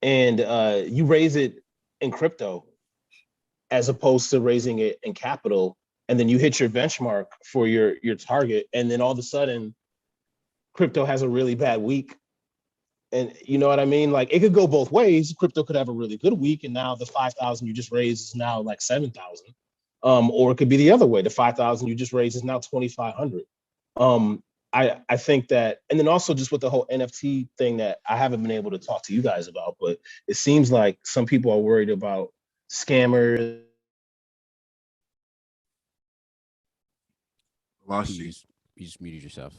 and you raise it in crypto as opposed to raising it in capital, and then you hit your benchmark for your target, and then all of a sudden crypto has a really bad week. And you know what I mean? Like, it could go both ways. Crypto could have a really good week, and now the 5,000 you just raised is now like 7,000. Or it could be the other way. The 5,000 you just raised is now 2,500. I think that, and then also just with the whole NFT thing that I haven't been able to talk to you guys about, but it seems like some people are worried about scammers. Lost you. You just muted yourself.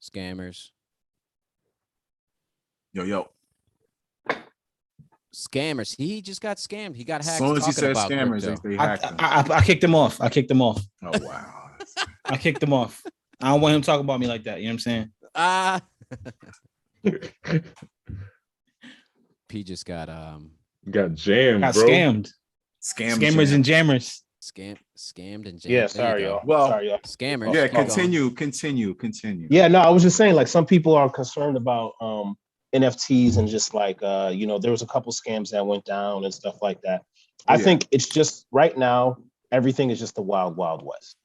Scammers. Yo. Scammers. He just got scammed. He got hacked. As soon as he said about scammers, they hacked him. I kicked him off. I kicked him off. Oh, wow. I kicked him off. I don't want him to talk about me like that. You know what I'm saying? P just got jammed, got bro. Scammed. Scammers and jammers. Scammed and jammed. Yeah, sorry, y'all. Well, sorry, y'all. Scammers. Yeah, continue. Yeah, no, I was just saying, like, some people are concerned about NFTs and just like there was a couple scams that went down and stuff like that. I think it's just right now, everything is just the wild, wild west.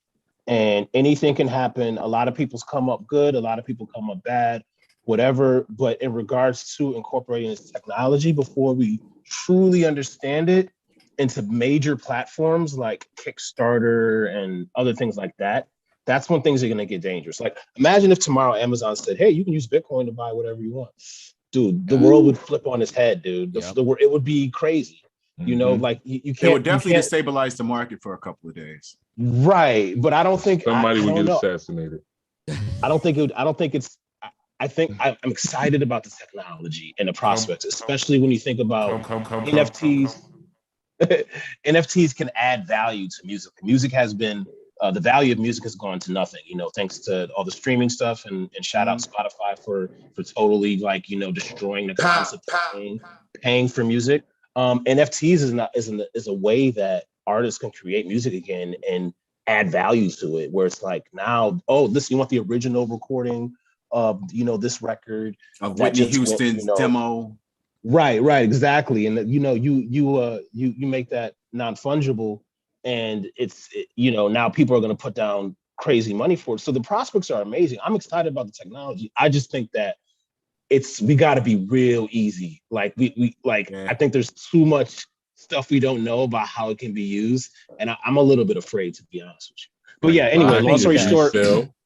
And anything can happen. A lot of people's come up good, a lot of people come up bad, whatever. But in regards to incorporating this technology, before we truly understand it into major platforms like Kickstarter and other things like that, that's when things are going to get dangerous. Like, imagine if tomorrow Amazon said, hey, you can use Bitcoin to buy whatever you want. Dude, the world would flip on its head, dude. It would be crazy. You know, like you can't. It would definitely destabilize the market for a couple of days. Right, but I don't think somebody would get assassinated. I think I'm excited about the technology and the prospects, especially when you think about NFTs. NFTs can add value to music. Music has been the value of music has gone to nothing, thanks to all the streaming stuff, and shout out Spotify for totally destroying the concept of paying for music. NFTs is a way that artists can create music again and add values to it, where it's like, now, you want the original recording of this record of Whitney Houston's demo. Right, exactly. And you make that non-fungible, and it's now people are going to put down crazy money for it. So the prospects are amazing. I'm excited about the technology. I just think that we got to be real easy. Like I think there's too much stuff we don't know about how it can be used, and I'm a little bit afraid, to be honest with you. But yeah, anyway, long story short,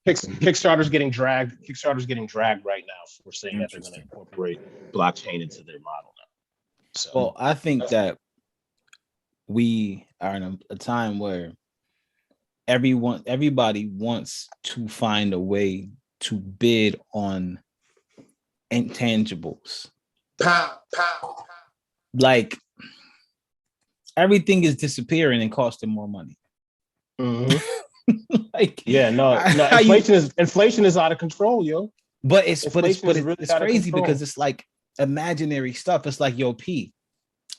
Kickstarter's getting dragged. Kickstarter's getting dragged right now for saying that they're going to incorporate blockchain into their model now. So, well, I think that we are in a time where everybody wants to find a way to bid on intangibles. Like, everything is disappearing and costing more money. Mm-hmm. Inflation is out of control, yo. But it's crazy because it's like imaginary stuff. It's like, yo, P,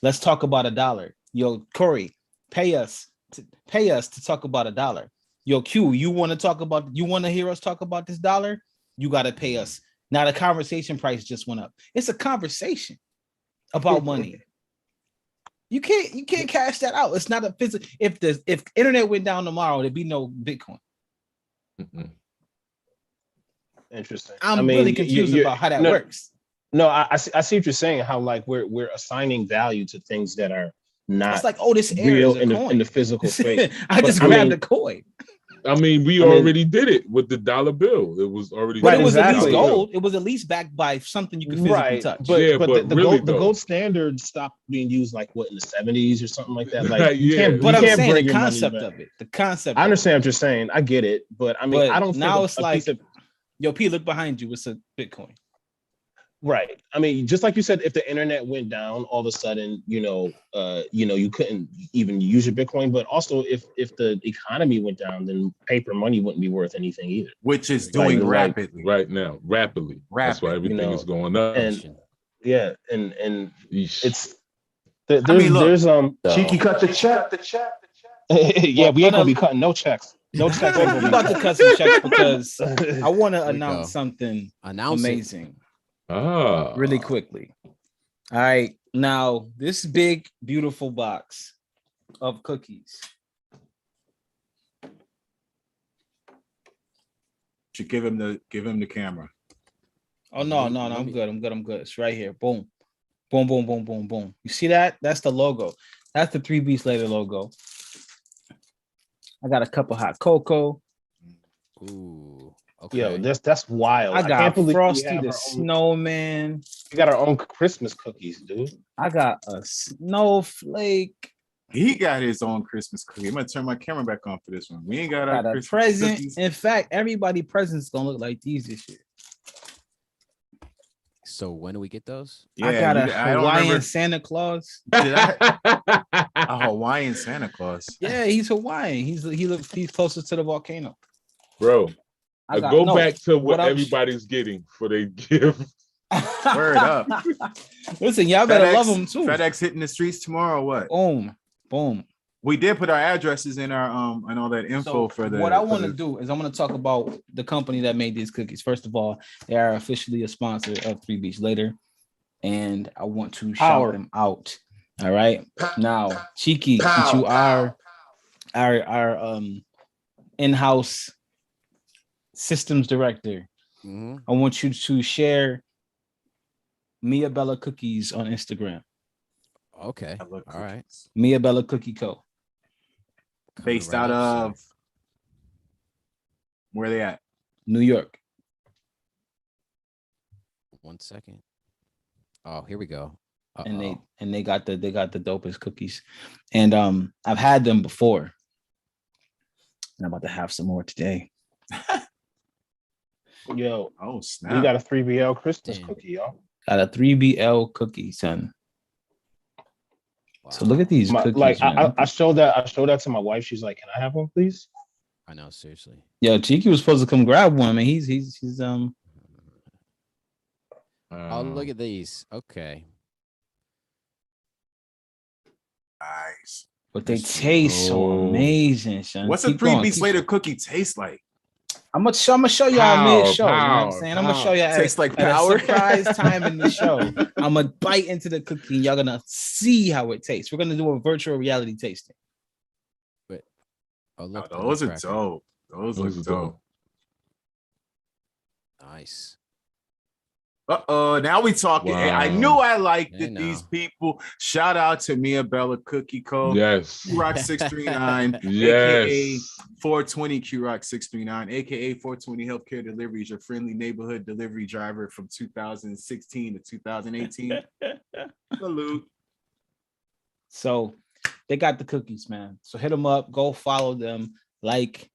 let's talk about $1. Yo, Corey, pay us to talk about $1. Yo, Q, you want to hear us talk about this $1? You got to pay us. Now the conversation price just went up. It's a conversation about money. You can't cash that out. It's not a physical. If internet went down tomorrow, there'd be no Bitcoin. Mm-hmm. Interesting. I'm really confused about how that works. No, I see what you're saying. How like we're assigning value to things that are not. It's like, this real in the physical space. I just grabbed a coin. I mean, we already did it with the dollar bill. It was already, but it was at least gold. It was at least backed by something you could physically touch. But the gold standard stopped being used in the 70s or something like that. Like, you can't. But I'm saying the concept of it. The concept. I understand what you're saying. I get it, but I mean, I don't. Now it's like, yo, P, look behind you. It's a Bitcoin. Right. I mean, just like you said, if the internet went down, all of a sudden, you couldn't even use your Bitcoin. But also, if the economy went down, then paper money wouldn't be worth anything either. Which is doing rapidly right now, rapidly. That's why everything is going up. And it's there's Cheeky cut the check. Yeah, we ain't gonna be cutting no checks. No checks. We're about to cut some checks because I want to announce something amazing. Really quickly. All right, now this big beautiful box of cookies. Should give him the camera. Oh no, I'm good. It's right here. Boom, boom, boom, boom, boom, boom. You see that? That's the logo. That's the 3 Beats Later logo. I got a cup of hot cocoa. Ooh. Okay. Yo, that's wild. I got can't believe Frosty the Snowman. We got our own Christmas cookies, dude. I got a snowflake. He got his own Christmas cookie. I'm gonna turn my camera back on for this one. We ain't got our a Christmas present. cookies. In fact, everybody presents gonna look like these this year. So when do we get those? Yeah, I got a Hawaiian Santa Claus. A Hawaiian Santa Claus. Yeah, he's Hawaiian. He's closest to the volcano. Bro, go back to what everybody's getting for their gift. Word up. Listen, y'all better love them too. FedEx hitting the streets tomorrow. What? Boom, boom. We did put our addresses in our and all that info for the. What I want to do is I'm going to talk about the company that made these cookies. First of all, they are officially a sponsor of 3 Beats Later, and I want to shout them out. All right, now Cheeky, since you are our in-house systems director, I want you to share Mia Bella Cookies on Instagram. Okay. All right. Mia Bella Cookie Co. Based out of where they at? New York. 1 second. Oh, here we go. And they got the dopest cookies. And I've had them before. And I'm about to have some more today. Yo, oh snap. We got a 3BL Christmas cookie, y'all. Got a 3BL cookie, son. Wow. So look at these cookies. Like I showed that to my wife. She's like, "Can I have one, please?" I know, seriously. Yo, Cheeky was supposed to come grab one. I mean, he's Oh, look at these. Okay. Nice. But they taste so amazing, son. What's a 3 Beats Later cookie taste like? I'm gonna show y'all mid-show. You know what I'm saying? I'm gonna show y'all tastes like power. At a surprise time in the show. I'm gonna bite into the cookie. Y'all gonna see how it tastes. We're gonna do a virtual reality tasting. But look, those are dope. Those look dope. Nice. Now we talking. Wow. I knew I liked it. These people. Shout out to Mia Bella Cookie Co. Yes. Q-Rock 639. Yes. AKA 420 Q-Rock 639. AKA 420 Healthcare Deliveries, your friendly neighborhood delivery driver from 2016 to 2018. Salute. So they got the cookies, man. So hit them up. Go follow them. Like,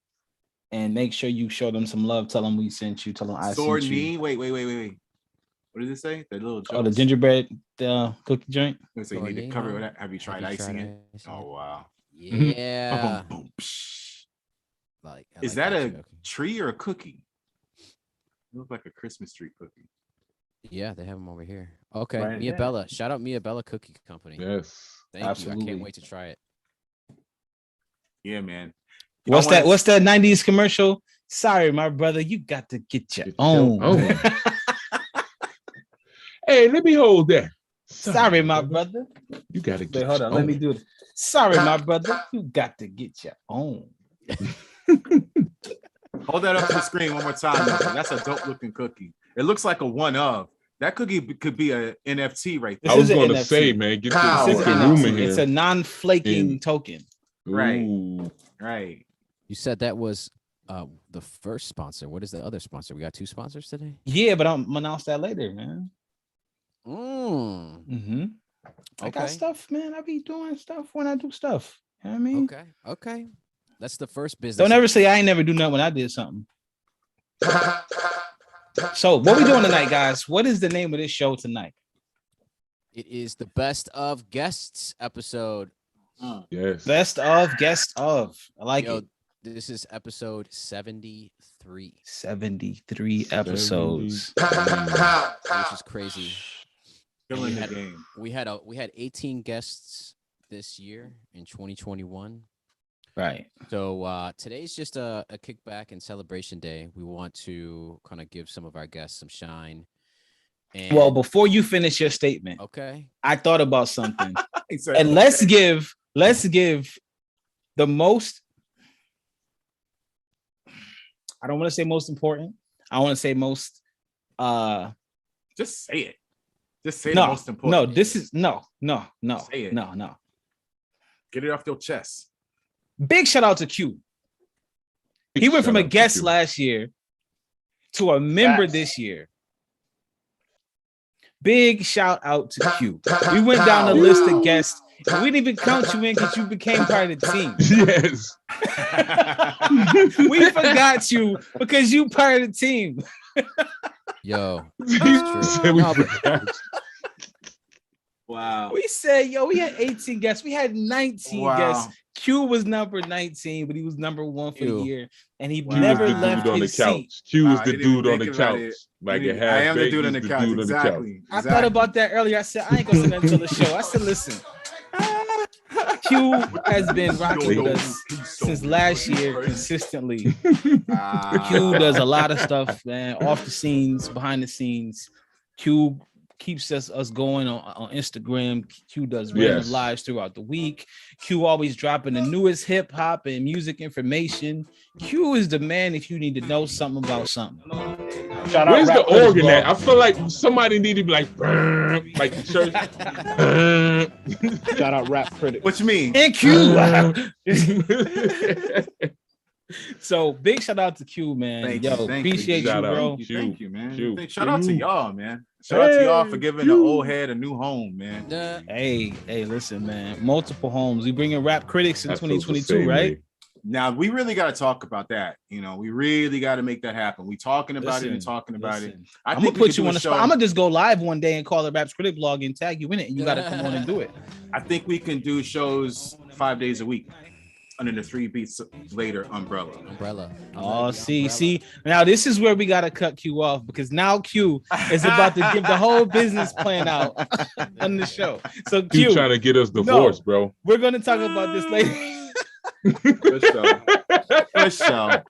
and make sure you show them some love. Tell them we sent you. Tell them I sent you. Wait. What did it say? The little jokes. Oh, the gingerbread cookie joint. So you need to cover it. Have you tried icing it? Oh wow. Yeah. Boom, boom, like, is that a tree or a cookie? It looks like a Christmas tree cookie. Yeah, they have them over here. Okay, right. Mia Bella. Shout out Mia Bella Cookie Company. Yes. Thank you. I can't wait to try it. Yeah, man. What's that 90s commercial? Sorry, my brother, you got to get your own. Hey, let me hold that. Sorry, my brother. You got to get hold on. Let me do it. Sorry, my brother. You got to get your own. Hold that up to the screen one more time. That's a dope looking cookie. It looks like a one of. That cookie could be a NFT right there. I was going to say, man, get the room in here. It's a non-flaking token. Right. Ooh. Right. You said that was the first sponsor. What is the other sponsor? We got 2 sponsors today? Yeah, but I'm announce that later, man. I got stuff, man. I be doing stuff when I do stuff. You know what I mean? Okay. That's the first business. Don't ever say I ain't never do nothing when I did something. So what we doing tonight, guys? What is the name of this show tonight? It is the Best of Guests episode. Yes. Best of Guest of. I like it. This is episode 73. 73 episodes. Which is crazy. We had 18 guests this year in 2021. Right. So today's just a kickback and celebration day. We want to kind of give some of our guests some shine And well, before you finish your statement, okay, I thought about something, said, and let's give the most. I don't want to say most important. I want to say most. Just say it. Just say No, the most important. no. This is no. Say it. No. Get it off your chest. Big shout out to Q. He went from a guest last year to a member this year. Big shout out to Q. We went down the list of guests. We didn't even count you in because you became part of the team. Yes. We forgot you because you part of the team. yo, that's true. No, but, Wow. We said, yo, we had 18 guests. We had 19 guests. Q was number 19, but he was number 1 for the year. And he never left his seat. Q was the dude on the couch. Like it I am the dude on the couch. Exactly. I thought about that earlier. I said, I ain't gonna say nothing until the show. I said, listen, Q has been rocking with us since last year consistently. Q does a lot of stuff, man, off the scenes, behind the scenes. Q keeps us going on Instagram. Q does random lives throughout the week. Q always dropping the newest hip hop and music information. Q is the man if you need to know something about something. Where's the organ at? I feel like somebody needed to be like the church. Shout out Rap Critic. What you mean? And Q. So big shout out to Q, man. Appreciate you, bro. Thank you, man. Shout out to y'all, man. Shout out to y'all for giving the old head a new home, man. Hey, listen, man. Multiple homes. We bringing Rap Critics in 2022, right? Now we really got to talk about that. You know, we really got to make that happen. We talking about it and talking about it. I'm gonna put you on the spot. I'm gonna just go live one day and call the Rap Critic blog and tag you in it, and you got to come on and do it. I think we can do shows 5 days a week under the 3 Beats Later umbrella. Oh, see. Now this is where we gotta cut Q off because now Q is about to give the whole business plan out on the show. So Q trying to get us divorced, bro. We're gonna talk about this later. For sure.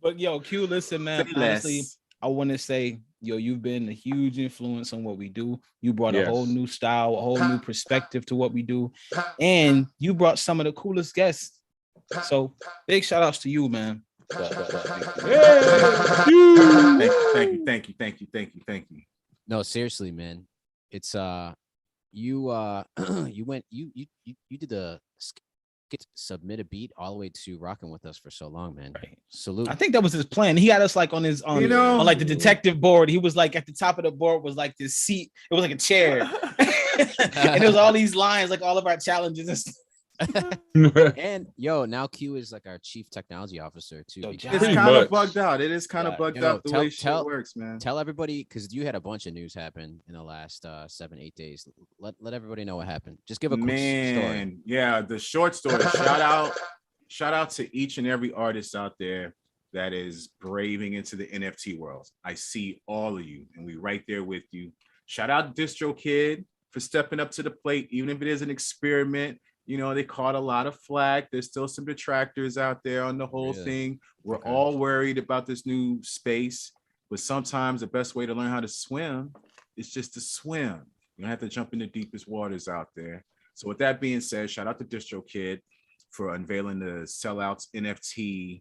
But yo, Q, listen, man. Honestly, I want to say, yo, you've been a huge influence on what we do. You brought a whole new style, a whole new perspective to what we do, and you brought some of the coolest guests. So big shout outs to you, man. Thank you. No, seriously, man. It's you did the submit a beat all the way to rocking with us for so long, man. Right. Salute. I think that was his plan. He had us like on his on like the detective board. He was like at the top of the board was like this seat. It was like a chair. And there was all these lines, like all of our challenges and stuff. And now Q is like our chief technology officer too. It's kind of bugged out. It is kind of bugged out the way shit works, man. Tell everybody, because you had a bunch of news happen in the last 7-8 days. Let everybody know what happened. Just give a quick story. Yeah, the short story. Shout out to each and every artist out there that is braving into the NFT world. I see all of you, and we right there with you. Shout out Distro Kid for stepping up to the plate, even if it is an experiment. You know, they caught a lot of flack. There's still some detractors out there on the whole thing. We're all worried about this new space, but sometimes the best way to learn how to swim is just to swim. You don't have to jump in the deepest waters out there. So with that being said, shout out to Distro Kid for unveiling the Sellouts NFT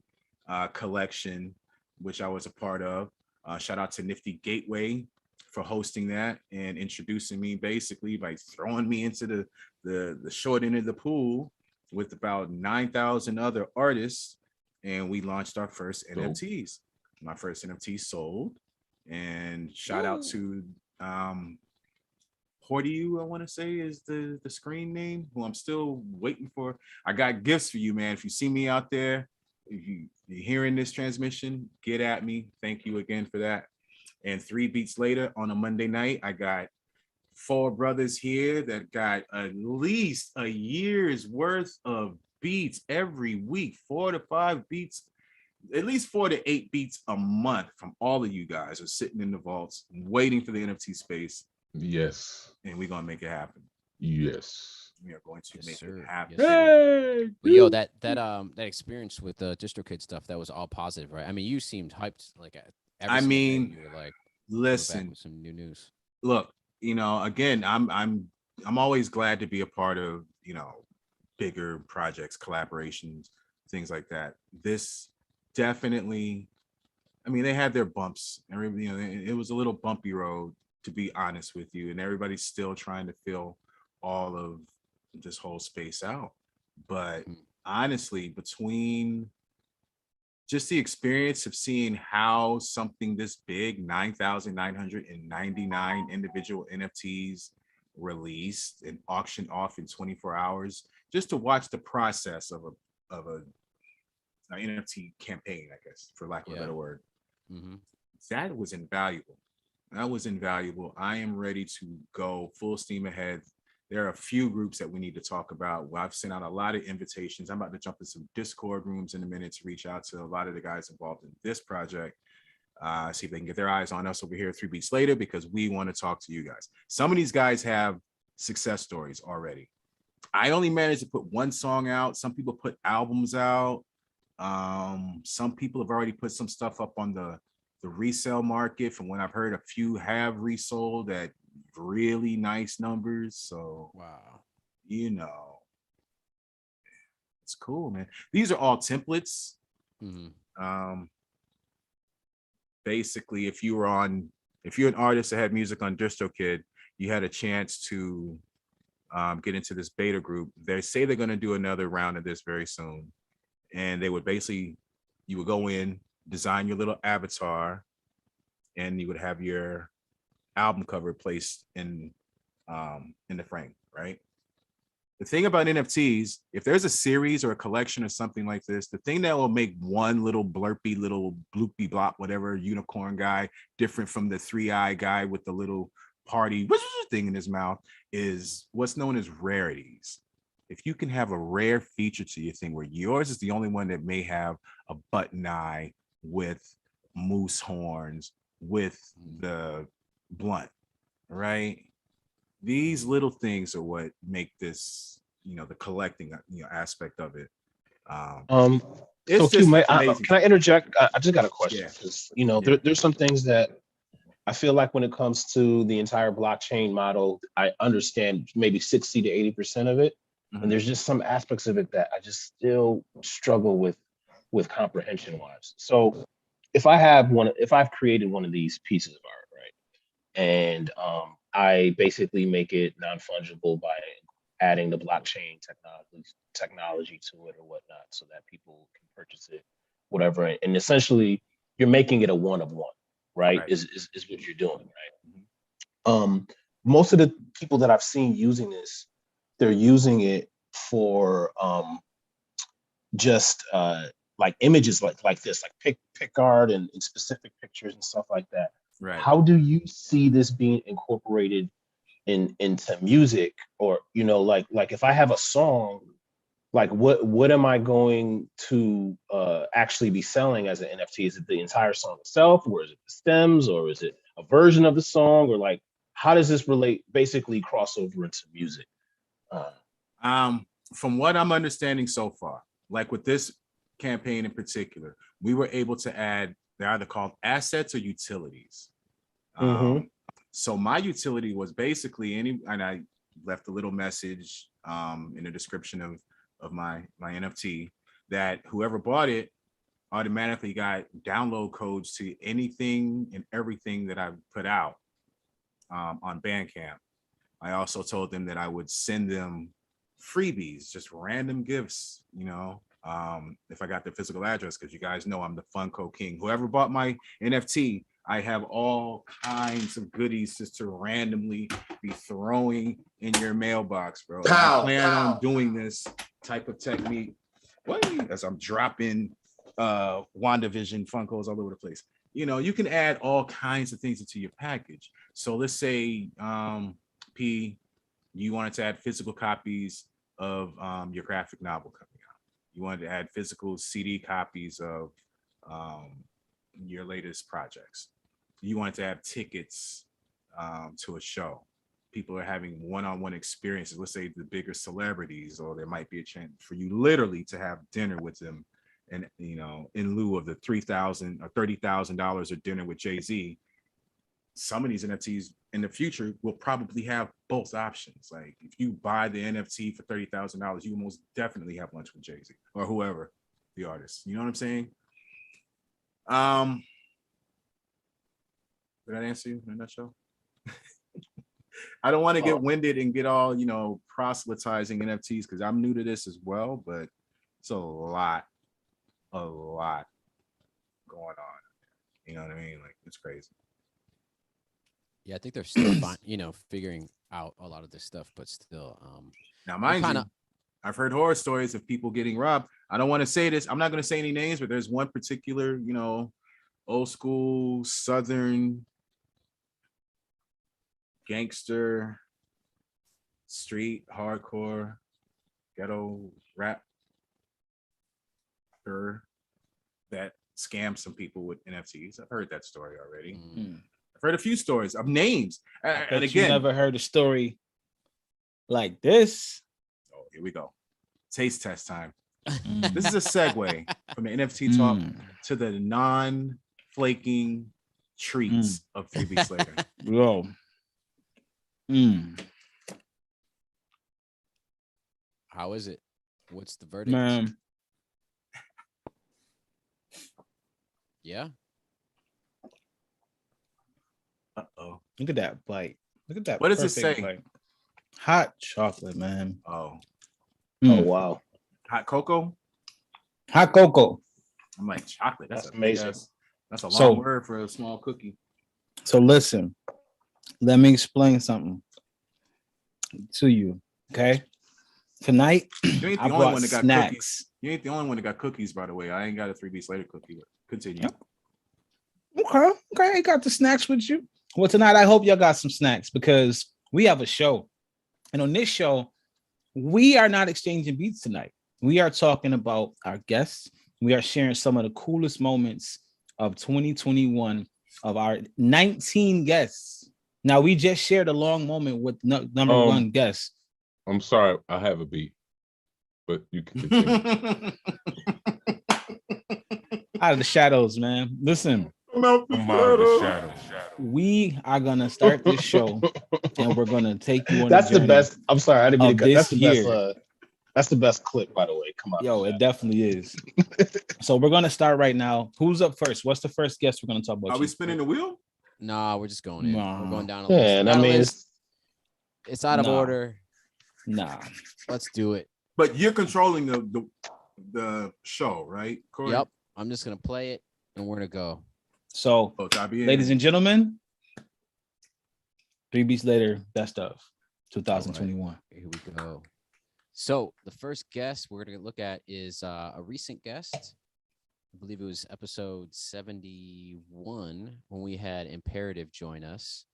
collection, which I was a part of. Shout out to Nifty Gateway for hosting that and introducing me, basically by throwing me into the short end of the pool with about 9,000 other artists, and we launched our first NFTs. My first NFT sold, and shout out to Hortiu, I want to say is the screen name, who I'm still waiting for. I got gifts for you, man. If you see me out there, if you're hearing this transmission, get at me. Thank you again for that. And 3 Beats Later on a Monday night, I got 4 brothers here that got at least a year's worth of beats every week, 4 to 5 beats, at least 4 to 8 beats a month from all of you guys are sitting in the vaults waiting for the NFT space. Yes. And we're going to make it happen. Yes. We are going to make it happen. Yes, hey! But yo, that experience with the Distro Kid stuff, that was all positive, right? I mean, you seemed hyped like every you were like, listen, some new news. look, again, I'm always glad to be a part of, bigger projects, collaborations, things like that. This definitely, I mean, they had their bumps. It was a little bumpy road, to be honest with you, and everybody's still trying to fill all of this whole space out. But honestly, between just the experience of seeing how something this big, 9,999 individual NFTs released and auctioned off in 24 hours, just to watch the process of an NFT campaign, I guess, for lack of a better word, that was invaluable. That was invaluable. I am ready to go full steam ahead. There are a few groups that we need to talk about. Well, I've sent out a lot of invitations. I'm about to jump in some Discord rooms in a minute to reach out to a lot of the guys involved in this project. See if they can get their eyes on us over here 3 weeks later, because we want to talk to you guys. Some of these guys have success stories already. I only managed to put one song out. Some people put albums out. Some people have already put some stuff up on the resale market. From what I've heard, a few have resold at really nice numbers. So wow, it's cool, man. These are all templates. Basically, if you're an artist that had music on DistroKid, you had a chance to get into this beta group. They say they're going to do another round of this very soon, and they would basically, you would go in, design your little avatar, and you would have your album cover placed in the frame, right? The thing about NFTs, if there's a series or a collection or something like this, the thing that will make one little blurpy little bloopy blop, whatever, unicorn guy different from the 3-eye guy with the little party thing in his mouth is what's known as rarities. If you can have a rare feature to your thing where yours is the only one that may have a button eye with moose horns with the blunt, right? These little things are what make this, the collecting, aspect of it. So Q, can I interject? I just got a question, because there's some things that I feel like when it comes to the entire blockchain model, I understand maybe 60 to 80% of it, and there's just some aspects of it that I just still struggle with comprehension wise. So if I've created one of these pieces of art, right, and I basically make it non-fungible by adding the blockchain technology to it or whatnot, so that people can purchase it, whatever. And essentially, you're making it a one of one, right? Is what you're doing, right? Most of the people that I've seen using this, they're using it for just like images like this, like pick art and specific pictures and stuff like that. Right. How do you see this being incorporated into music? Or like if I have a song, like what am I going to actually be selling as an NFT? Is it the entire song itself, or is it the stems, or is it a version of the song, or like how does this basically cross over into music? From what I'm understanding so far, like with this campaign in particular, we were able to add, they're either called assets or utilities. So my utility was basically and I left a little message in the description of my NFT, that whoever bought it automatically got download codes to anything and everything that I put out on Bandcamp. I also told them that I would send them freebies, just random gifts, if I got their physical address, because you guys know I'm the Funko King. Whoever bought my NFT, I have all kinds of goodies just to randomly be throwing in your mailbox, bro. I plan on doing this type of technique as I'm dropping WandaVision Funkos all over the place. You can add all kinds of things into your package. So let's say, P, you wanted to add physical copies of your graphic novel coming out. You wanted to add physical CD copies of your latest projects. You wanted to have tickets to a show. People are having one-on-one experiences. Let's say the bigger celebrities, or there might be a chance for you literally to have dinner with them, and in lieu of the $3,000 or $30,000 of dinner with Jay-Z, some of these NFTs in the future will probably have both options. Like if you buy the NFT for $30,000, you will most definitely have lunch with Jay-Z or whoever the artist. You know what I'm saying? Did that answer you in a nutshell? I don't want to get winded and get all, proselytizing NFTs because I'm new to this as well, but it's a lot going on. You know what I mean? Like it's crazy. Yeah, I think they're still figuring out a lot of this stuff, but still. Now, mind you, I've heard horror stories of people getting robbed. I don't want to say this. I'm not going to say any names, but there's one particular, old school Southern gangster, street, hardcore, ghetto rapper that scammed some people with NFTs. I've heard that story already. Mm. I've heard a few stories of names. And again, you never heard a story like this. Oh, here we go. Taste test time. This is a segue from the NFT talk to the non-flaking treats of 3 weeks later. Whoa. How is it? What's the verdict? Man. Yeah. Uh-oh. Look at that bite. Look at that. What does it say? Bite. Hot chocolate, man. Oh. Oh, wow. Hot cocoa? Hot cocoa. I'm like, chocolate. That's amazing. That's a long word for a small cookie. So listen, let me explain something to you, okay? Tonight, you ain't the I only brought one that got snacks. Cookies. You ain't the only one that got cookies, by the way. I ain't got a 3 weeks later cookie. Continue. Okay, I got the snacks with you. Well, tonight I hope y'all got some snacks because we have a show. And on this show, we are not exchanging beats tonight. We are talking about our guests. We are sharing some of the coolest moments of 2021 of our 19 guests. Now, we just shared a long moment with number one guest. I'm sorry, I have a beat, but you can continue. Out of the shadows, man. Listen. I'm out the shadows. We are gonna start this show, and we're gonna take you on. That's the best. I'm sorry, I didn't mean to cut. That's the year. best. That's the best clip, by the way. Come on, yo, it definitely is. So we're gonna start right now. Who's up first? What's the first guest we're gonna talk about? Are we spinning the wheel? Nah, we're just going in. We're going down a list. I mean, it's out of order. Nah, let's do it. But you're controlling the show, right? Corey? Yep. I'm just gonna play it, and we're gonna go. So, ladies and gentlemen, 3 weeks later, best of 2021. Right. Here we go. So the first guest we're going to look at is a recent guest. I believe it was episode 71 when we had Imperetiv join us.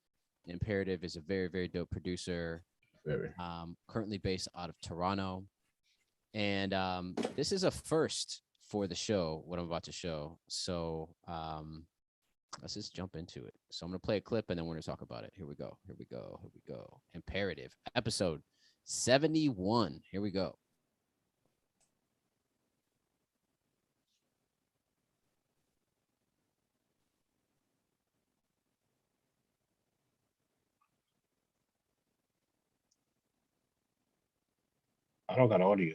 Imperetiv is a very, very dope producer, currently based out of Toronto. And this is a first for the show, what I'm about to show. So let's just jump into it. So I'm going to play a clip and then we're going to talk about it. Here we go. Imperetiv, episode 71. Here we go. I don't got audio.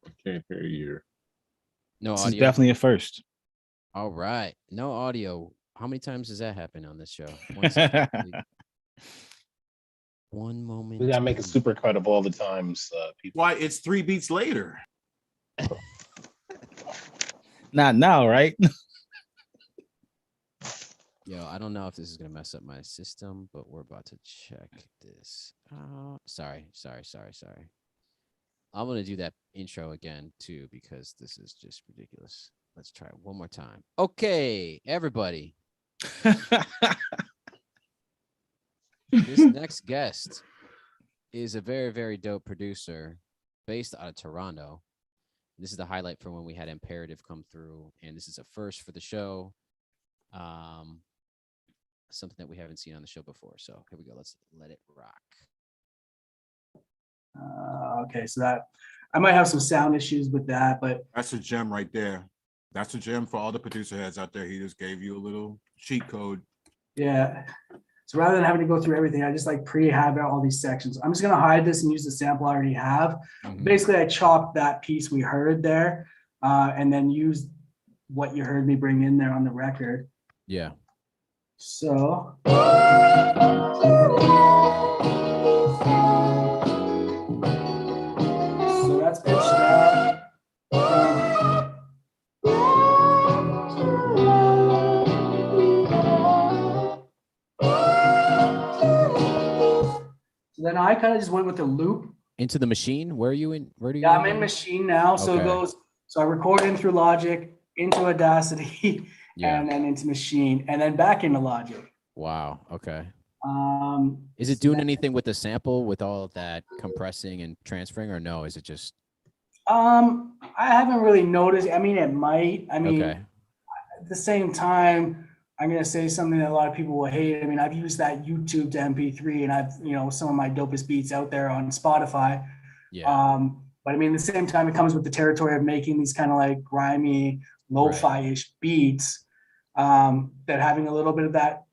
I can't hear you. No this audio. Is definitely a first. All right. No audio. How many times does that happen on this show? One moment. We gotta make a super cut of all the times. People. Why? It's 3 beats later. Not now, right? Yo, I don't know if this is gonna mess up my system, but we're about to check this. Sorry. I'm gonna do that intro again too because this is just ridiculous. Let's try it one more time. Okay, everybody. This next guest is a very, very dope producer based out of Toronto. This is the highlight from when we had Imperetiv come through, and this is a first for the show. Something that we haven't seen on the show before. So here we go. Let's let it rock. Okay, so that I might have some sound issues with that, but that's a gem right there. That's a gem for all the producer heads out there. He just gave you a little cheat code. Yeah. So rather than having to go through everything, I just like pre-have out all these sections. I'm just going to hide this and use the sample I already have. Basically, I chopped that piece we heard there and then used what you heard me bring in there on the record. Yeah. So. So that's pitched out. So then I kind of just went with the loop. Into the machine? Where are you in? Where do you? Yeah, I'm in machine now. So Okay. it goes. So I record in through Logic, into Audacity, Yeah. and then into machine, and then back into Logic. Wow. Okay. Is So it doing then- anything with the sample with all of that compressing and transferring, or no? Is it just I haven't really noticed. I mean, it might. I mean, okay? at the same time, I'm gonna say something that a lot of people will hate. I mean, I've used that YouTube to MP3, and I've some of my dopest beats out there on Spotify. Yeah. But I mean, at the same time, it comes with the territory of making these kind of like grimy, lo-fi-ish beats. That having a little bit of that,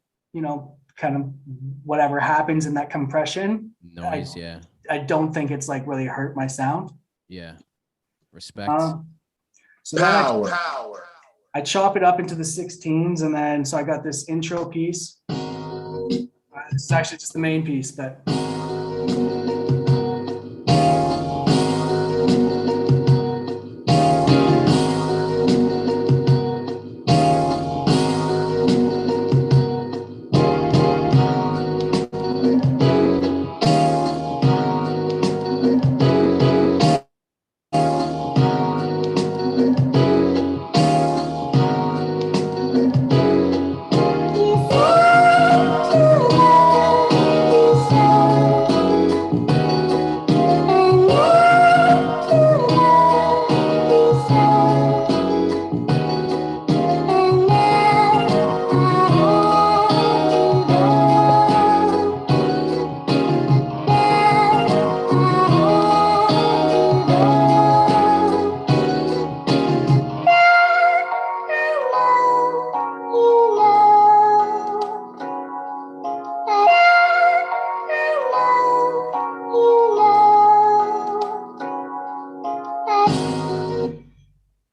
kind of whatever happens in that compression. Noise. Yeah. I don't think it's like really hurt my sound. Yeah. Respect. So then I chop it up into the 16s, and then so I got this intro piece. This is actually just the main piece, but.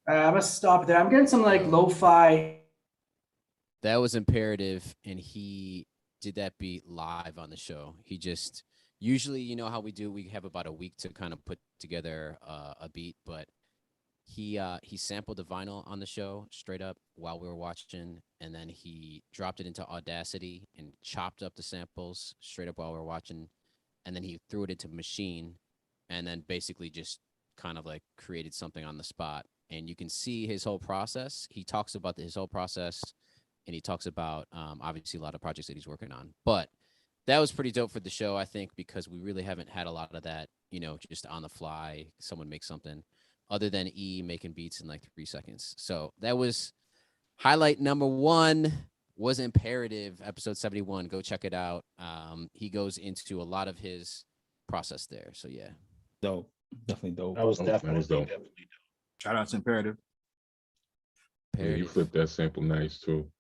I'm gonna stop there. I'm getting some like lo-fi. That was Imperetiv, and he did that beat live on the show. He just usually, you know how we do, we have about a week to kind of put together a beat, but he sampled the vinyl on the show straight up while we were watching, and then he dropped it into Audacity and chopped up the samples straight up while we were watching, and then he threw it into Machine, and then basically just kind of like created something on the spot. And you can see his whole process. He talks about his whole process, and he talks about obviously a lot of projects that he's working on. But that was pretty dope for the show, I think, because we really haven't had a lot of that, just on the fly, someone makes something, other than E making beats in like 3 seconds. So that was highlight number 1 was Imperetiv, episode 71. Go check it out. He goes into a lot of his process there. So yeah. Dope. Definitely dope. That was That definitely was dope. definitely dope. Shout out to Imperetiv. Yeah, you Imperetiv. flipped that sample nice too.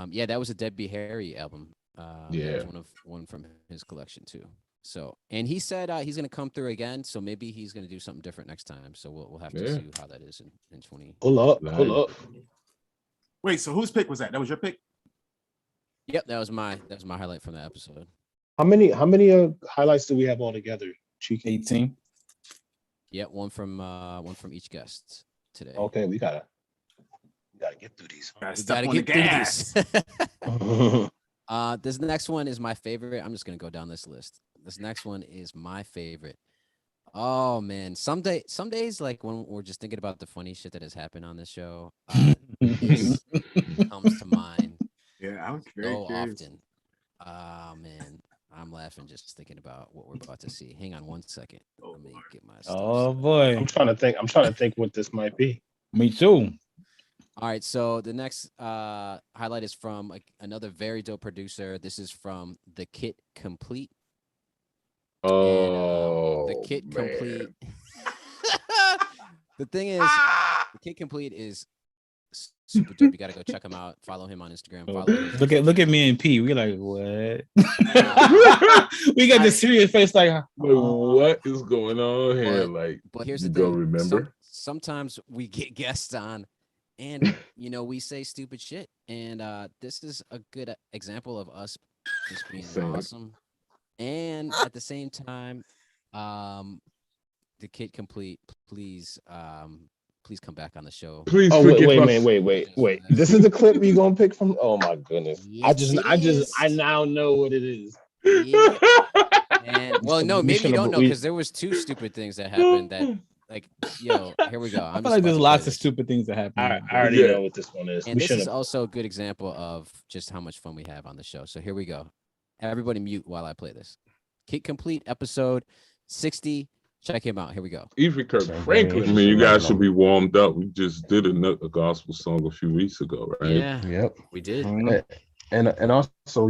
Yeah, that was a Dead Be Harry album. That Yeah. was one from his collection too. So, and he said he's gonna come through again. So maybe he's gonna do something different next time. So we'll have to Yeah. see how that is in 20. Pull up. Nice. Wait, so whose pick was that? That was your pick? Yep, that was my highlight from that episode. How many highlights do we have all together, Cheeky? 18. Yeah, one from each guest today. Okay, we gotta get through these. Gotta We step gotta on the get through gas. this. This next one is my favorite. I'm just gonna go down this list. This next one is my favorite. Oh man, some days like when we're just thinking about the funny shit that has happened on this show, this comes to mind Yeah, I was very so curious. often. Oh man, I'm laughing just thinking about what we're about to see. Hang on one second. Let me get my stuff. Oh set up. boy. I'm trying to think what this might be. Me too. All right, so the next highlight is from another very dope producer. This is from the Kit Complete. Oh, The Kit man. Complete. The thing is, Keate Complete is super dope. You gotta go check him out. Follow him on Instagram. Follow his Look at me and P. We like what? We got the serious face like. Wait, what is going on here? But here's you the don't thing. remember? Sometimes we get guests on, and we say stupid shit. And this is a good example of us just being awesome. And at the same time, the Keate Complete, please come back on the show. Please wait. This is the clip you gonna pick from? Oh my goodness. Yes, I now know what it is. Yeah. And well, no, maybe you don't know because there was 2 stupid things that happened that here we go. I feel like there's lots of stupid things that happen. I already know what this one is. And this is also a good example of just how much fun we have on the show. So here we go. Everybody mute while I play this. Keate Complete episode 60. Check him out. Here we go. Even Kirk Franklin. I mean, you guys should be warmed up. We just did a gospel song a few weeks ago, right? Yeah. Yep. We did. And also,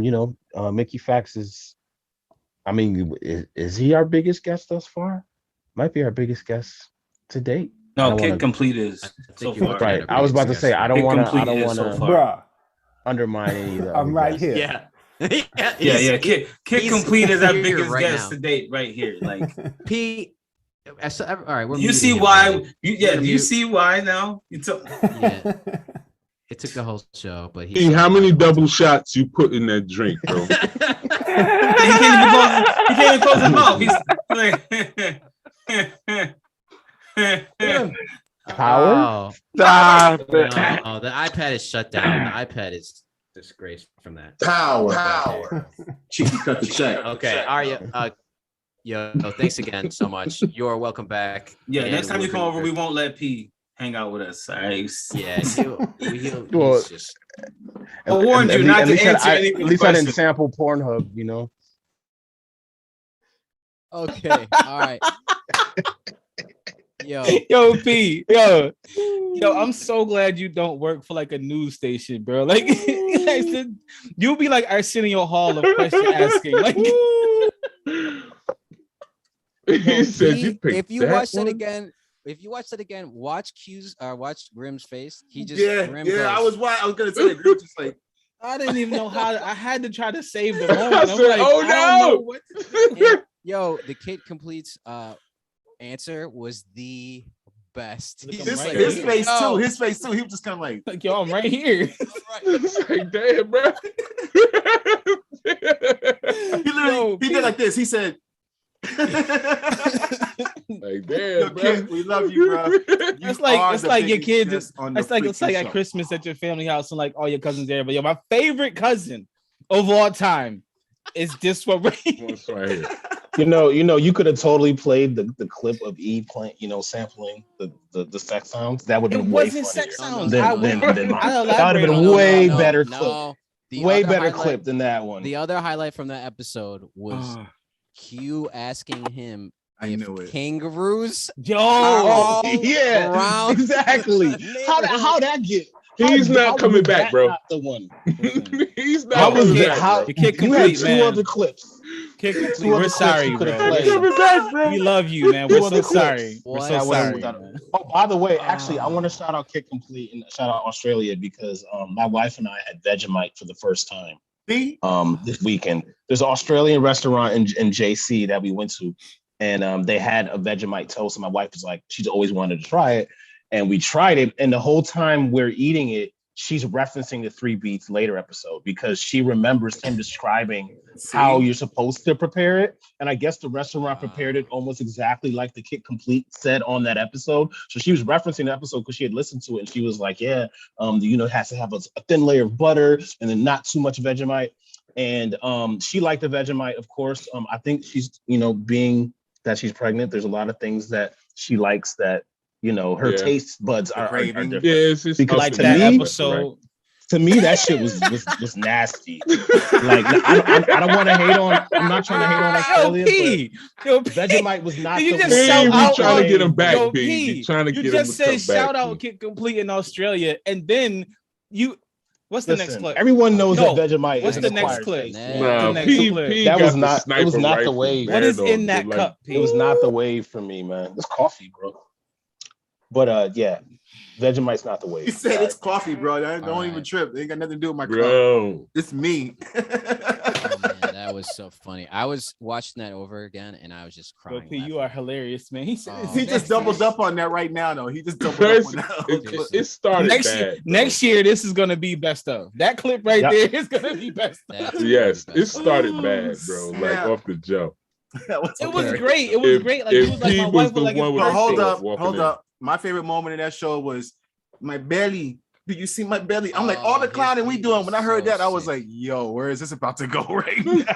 Mickey Fax is. I mean, is he our biggest guest thus far? Might be our biggest guest to date. No, Keate Complete is so far. Right. I was about to say I don't want to undermine any of that. I'm right here. Yeah. Yeah. Keate Complete is our biggest guest to date, right here. Like P. All right, you see why? You see why now? You took. Yeah. It took the whole show, but how many double shots you put in that drink, bro? He can't even close his mouth. He's like, Power. No, the iPad is shut down. The iPad is disgraced from that. Power. Cheeky cut the check. Okay, Arya. Thanks again so much. You're welcome back. Yeah, next time you come over, we won't let P hang out with us. All right. Yeah, Well, just. I warned you not to answer any At least I didn't sample Pornhub, Okay. All right. Yo, P. Yo, I'm so glad you don't work for like a news station, bro. Like, you'll be like Arsenio Hall of question asking. Like, if you watch that again, watch watch Grimm's face. He just Grimm goes, I was gonna say Grimm just like I didn't even know how I had to try to save the moment. I'm said, like, oh I don't know no. what to do. The Keate Complete's answer was the best. his Right face too. His face too. He was just kind of like yo, I'm right here. It's like, damn, bro. He literally he did like this. He said, like, damn, bro. Kid, we love you, bro. It's like your kids. It's like at Christmas at your family house and like all your cousins there. But my favorite cousin of all time is this one right here. You could have totally played the clip of E playing, sampling the sex sounds. That would have been way funnier. Sex sounds. That would have been a way better clip. Way better clip than that one. The other highlight from that episode was Q asking him if kangaroos. Exactly. How that get? He's not coming back, bro. Not the one. He's not coming back. You had 2 other clips. We're sorry, bro. We love you, man. We're so sorry. We're so sorry. Oh, by the way, actually, I want to shout out Keate Complete and shout out Australia because my wife and I had Vegemite for the first time this weekend. There's an Australian restaurant in JC that we went to, and they had a Vegemite toast. And my wife was like, she's always wanted to try it. And we tried it, and the whole time we're eating it, she's referencing the 3 Beats Later episode because she remembers him describing how you're supposed to prepare it. And I guess the restaurant prepared it almost exactly like the Keate Complete said on that episode. So she was referencing the episode because she had listened to it, and she was like, it has to have a thin layer of butter and then not too much Vegemite. And she liked the Vegemite, of course. I think she's, being that she's pregnant, there's a lot of things that she likes that, her taste buds are different. It's because like that episode. To me, that shit was nasty. Like I don't want to hate on. I'm not trying to hate on Australia. But Vegemite was not. You the just shout out trying to get him back. You just said shout out Keate Complete in Australia, and then you. What's the next clip? Everyone knows that Vegemite. What's the next clip? That was not. It was not the wave. What is in that cup? It was not the wave for me, man. It's coffee, bro. But yeah, Vegemite's not the way. He said it's coffee, bro. Don't even trip. It ain't got nothing to do with my Bro. cup. It's me. Oh man, that was so funny. I was watching that over again, and I was just crying. P, you are hilarious, man. He said He just doubled up on that right now, though. He just doubled up on that. It started next year, this is gonna be best of. That clip right there is gonna be best of. Yes, it started bad, bro. Like off the jump. It was great. It was great. Like it was like my wife was like, hold up. My favorite moment in that show was my belly. Did you see my belly? I'm like, all the clowning we doing. When I heard that, I was like, yo, where is this about to go right now?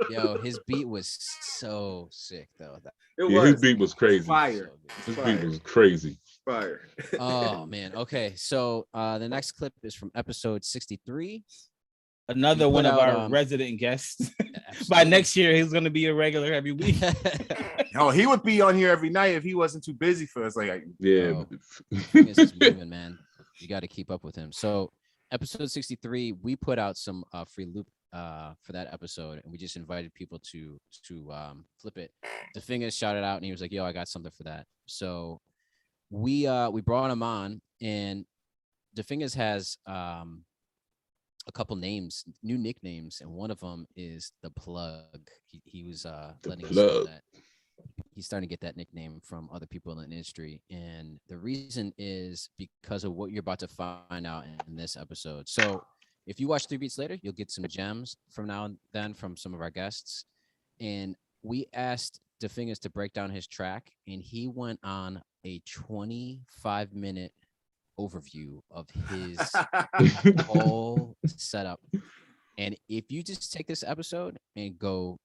Yo, his beat was so sick though. His beat was crazy. Fire. His beat was crazy. Fire. Oh man. Okay. So the next clip is from episode 63. Another one of our resident guests. By next year, he's gonna be a regular every week. Oh, he would be on here every night if he wasn't too busy for us. Like, yeah, Fingaz is moving, man. You got to keep up with him. So, episode 63, we put out some free loop for that episode, and we just invited people to flip it. The Fingaz shouted out, and he was like, "Yo, I got something for that." So, we brought him on, and the Fingaz has a couple names, new nicknames, and one of them is the Plug. He was letting us know that he's starting to get that nickname from other people in the industry, and the reason is because of what you're about to find out in this episode. So if you watch 3 Beats Later, you'll get some gems from now and then from some of our guests, and we asked the Fingaz to break down his track, and he went on a 25-minute overview of his whole setup. And if you just take this episode and go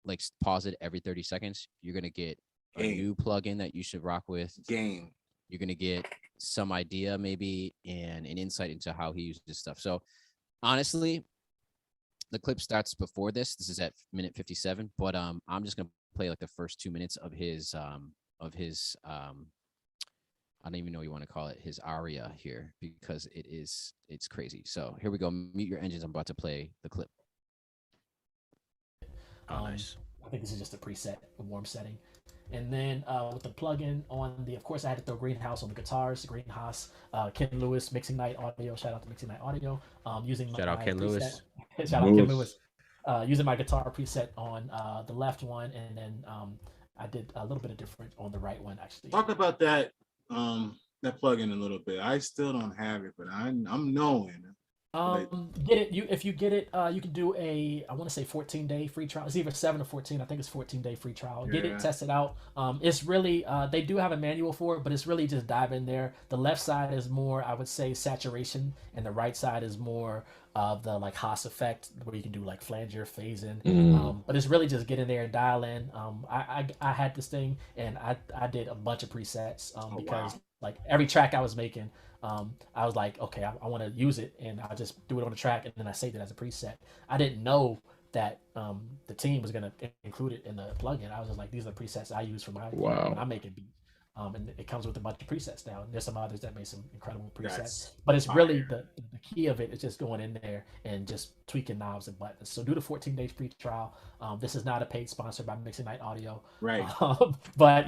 like pause it every 30 seconds, you're gonna get a new plugin that you should rock with. You're gonna get some idea maybe and an insight into how he uses stuff. So honestly, the clip starts before this. This is at minute 57, but I'm just gonna play like the first 2 minutes of his I don't even know what you want to call it, his aria here, because it's crazy. So here we go. Mute your engines. I'm about to play the clip. Oh, nice. I think this is just a preset, a warm setting. And then with the plugin on of course, I had to throw Greenhouse on the guitars. Greenhouse, Ken Lewis, Mixing Night Audio. Shout out to Mixing Night Audio. Using shout out Ken Lewis. Shout out Ken Lewis. Using my guitar preset on the left one, and then I did a little bit of different on the right one actually. Talk about that plugin a little bit. I still don't have it, but I'm knowing. Get it. If you get it, you can do I want to say 14-day free trial. It's either 7 or 14. I think it's 14-day free trial. Get it, test it out. It's really they do have a manual for it, but it's really just dive in there. The left side is more, I would say, saturation, and the right side is more of the like Haas effect, where you can do like flanger, phase in. But it's really just get in there and dial in. I had this thing, and I did a bunch of presets because like every track I was making. I was like, okay, I want to use it, and I just do it on the track, and then I saved it as a preset. I didn't know that the team was gonna include it in the plugin. I was just like, these are the presets I use for when I'm making beats. And it comes with a bunch of presets now. And there's some others that made some incredible presets. But it's really the key of it is just going in there and just tweaking knobs and buttons. So do the 14 days free trial. This is not a paid sponsor by Mixing Night Audio. Right. But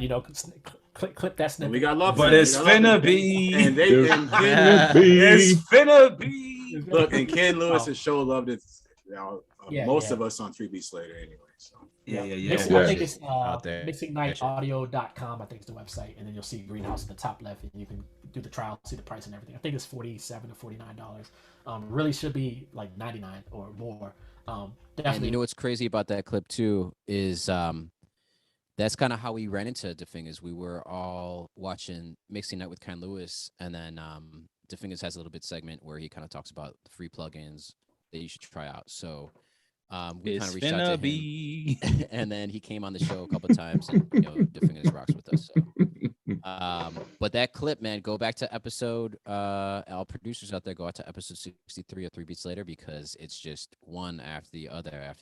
clip that snippet. We got love. But it's finna be. And it's finna be. Look, and Ken Lewis's show loved it. Most of us on 3 Beats Later anyway. So. Yeah. I think it's mixingnightaudio.com. I think it's the website, and then you'll see Greenhouse at the top left, and you can do the trial, see the price and everything. I think it's $47 or $49. Really should be like $99 or more. Definitely. And you know what's crazy about that clip too is that's kind of how we ran into the Fingaz. We were all watching Mixing Night with Ken Lewis, and then the Fingaz has a little bit segment where he kind of talks about the free plugins that you should try out. So we kind of reached out to him, and then he came on the show a couple of times, and the Fingaz rocks with us. So, but that clip, man, go back to episode. All producers out there, go out to episode 63 of 3 Beats Later, because it's just one after the other,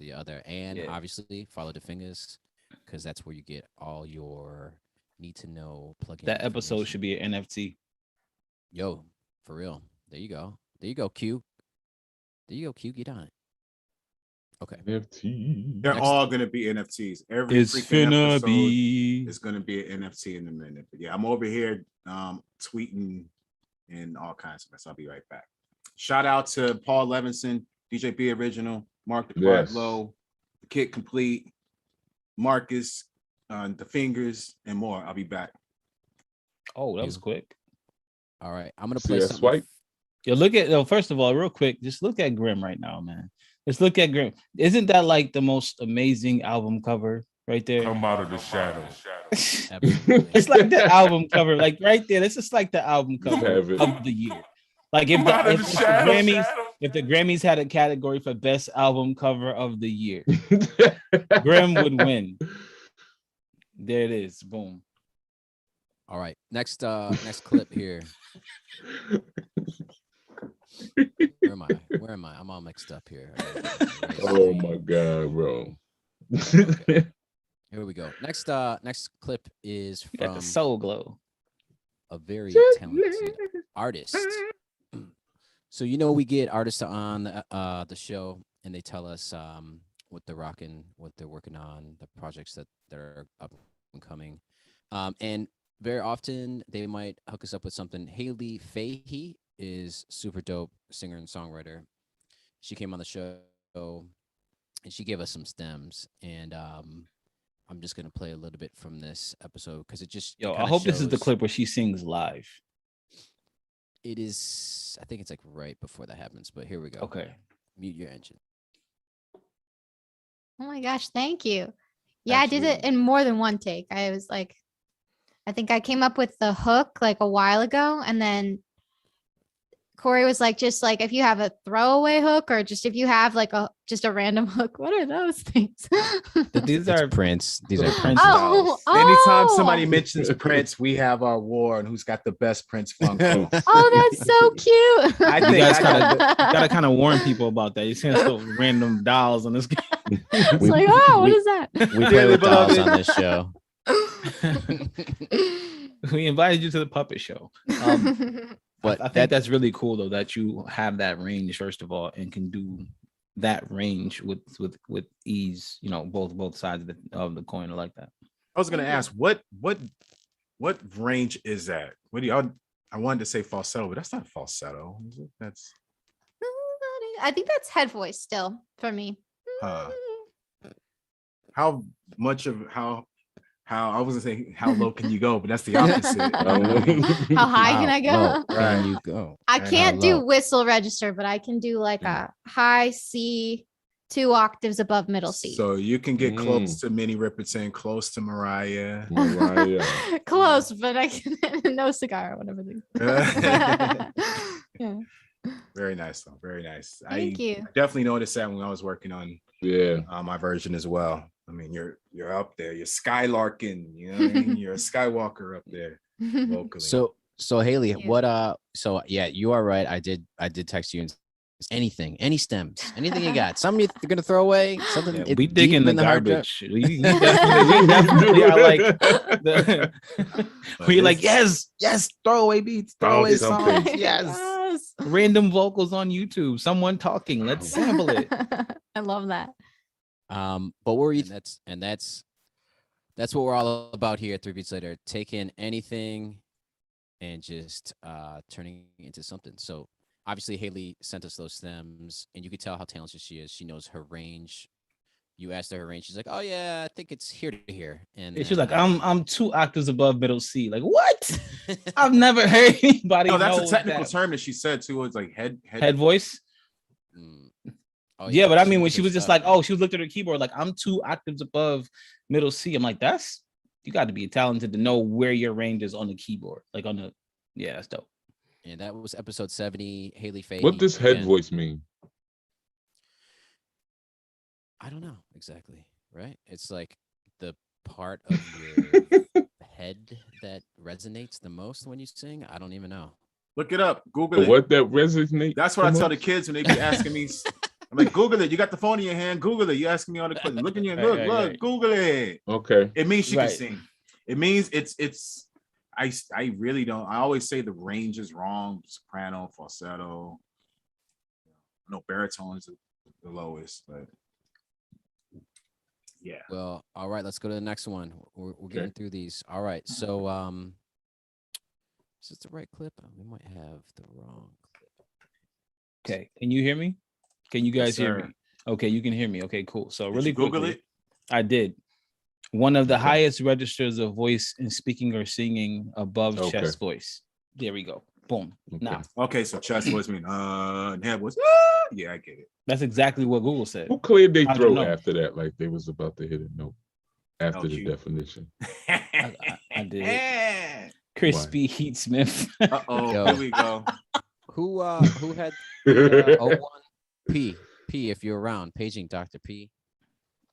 and obviously follow the Fingaz, because that's where you get all your need to know plugin. That episode should be an NFT. Yo, for real. There you go, Q. Get on it. Okay. NFT. They're Next all gonna be NFTs. Every It's freaking finna episode be. is gonna be an NFT in a minute. But yeah, I'm over here tweeting and all kinds of mess. I'll be right back. Shout out to Paul Levinson, DJ B Original, Mark the Quad Yes. Low, the Kid Complete, Marcus, the Fingers, and more. I'll be back. Oh, that was quick. All right, I'm gonna See play that something. swipe? Yo, look at first of all, real quick, just look at Grim right now, man. Just look at Grim. Isn't that like the most amazing album cover right there? Come out of the shadow. Absolutely. It's like the album cover, like right there. This is like the album cover have it. of the year. Like if the Grammys had a category for best album cover of the year, Grim would win. There it is. Boom. All right, next clip here. Where am I? I'm all mixed up here. Oh my god, bro. Okay. Here we go. Next clip is Got from the soul glow. a very talented artist. So we get artists on the show, and they tell us what they're rocking, what they're working on, the projects that are up and coming, and very often they might hook us up with something. Haley Fahey is super dope singer and songwriter. She came on the show and she gave us some stems, and I'm just gonna play a little bit from this episode because it just I hope this is the clip where she sings live. It is. I think it's like right before that happens, but here we go. Okay. Mute your engine. Oh my gosh, thank you. Yeah, absolutely. I did it in more than one take. I think I came up with the hook like a while ago, and then Corey was like, just like if you have a throwaway hook or just if you have like just a random hook. What are those things? These are Prince. These are Prince. Anytime somebody mentions Prince, we have our war on who's got the best Prince Funko. Oh, that's so cute. I think you guys gotta kind of warn people about that. You're seeing some random dolls on this game. It's like, what is that? We play with dolls on this show. We invited you to the puppet show. But I think that's really cool though that you have that range first of all and can do that range with ease. Both sides of the coin are like that. I was gonna ask what range is that? What do y'all? I wanted to say falsetto, but that's not falsetto. Is it? That's. I think that's head voice still for me. How much of how I wasn't saying how low can you go, but that's the opposite. How high can I go? Can you go? I can't do whistle register, but I can do like a high C, 2 octaves above middle C. So you can get close to Minnie Riperton, close to Mariah. Close, but I can no cigar or whatever. Yeah. Very nice though. Very nice. Thank you. I definitely noticed that when I was working on my version as well. I mean, you're up there. You're skylarking. You know what I mean? You're a Skywalker up there vocally. So Haley, what? So yeah, you are right. I did text you and any stems, anything you got. Something you're gonna throw away. Something we dig in the garbage. We definitely are like we like yes, throwaway beats, throwaway songs, yes, random vocals on YouTube, someone talking. Let's sample it. I love that. But we're that's what we're all about here at 3 Beats Later, taking anything and just turning it into something. So obviously Haley sent us those stems, and you could tell how talented she is. She knows her range. You asked her range, she's like, oh yeah, I think it's here to here. And she's like, I'm 2 octaves above middle C. Like, what? I've never heard anybody. No, that's a technical term that she said too. It's like head voice. Oh, yeah, but I mean, when she was just like, she looked at her keyboard, like, I'm 2 octaves above middle C. I'm like, you got to be talented to know where your range is on the keyboard. Like that's dope. And that was episode 70, Haley Fahey. What does head voice mean? I don't know exactly, right? It's like the part of your head that resonates the most when you sing. I don't even know. Look it up. Google it. What that resonates? That's what I tell the kids when they be asking me. I'm like, Google it. You got the phone in your hand. Google it. You asking me on the question. Look in your look. Google it. Okay. It means she can sing. It means it's. I really don't. I always say the range is wrong. Soprano, falsetto. No, baritone is the lowest, but Yeah. Well, all right, let's go to the next one. We're getting through these. All right. So is this the right clip? We might have the wrong clip. Okay. Can you hear me? Can you guys hear me? Okay, you can hear me. Okay, cool. So really quickly, I did. One of the highest registers of voice in speaking or singing above chest voice. There we go. Boom. Now. Okay, so chest voice mean and head voice. Yeah, I get it. That's exactly what Google said. Who cleared their throat after that? Like they was about to hit a note after the definition. I did. Crispy Heat Smith. Here we go. Who had the 01 P? If you're around, paging Dr. P.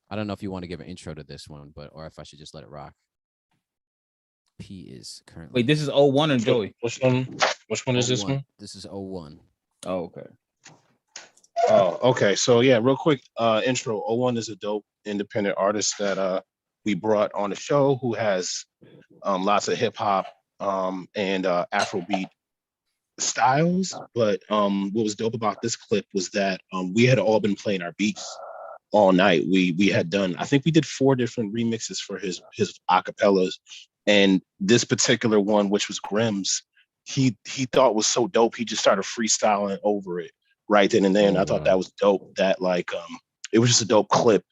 I don't know if you want to give an intro to this one, or if I should just let it rock. P is currently. Wait, this is 01 or Joey? Which one is this one? This is 01. Oh, okay. Oh, okay. So yeah, real quick intro. 01 is a dope independent artist that we brought on the show who has lots of hip hop and Afrobeat styles. But what was dope about this clip was that we had all been playing our beats all night. We had done, I think we did 4 different remixes for his acapellas, and this particular one, which was Grimm's, he thought was so dope, he just started freestyling over it right then and there. And I thought that was dope. That like it was just a dope clip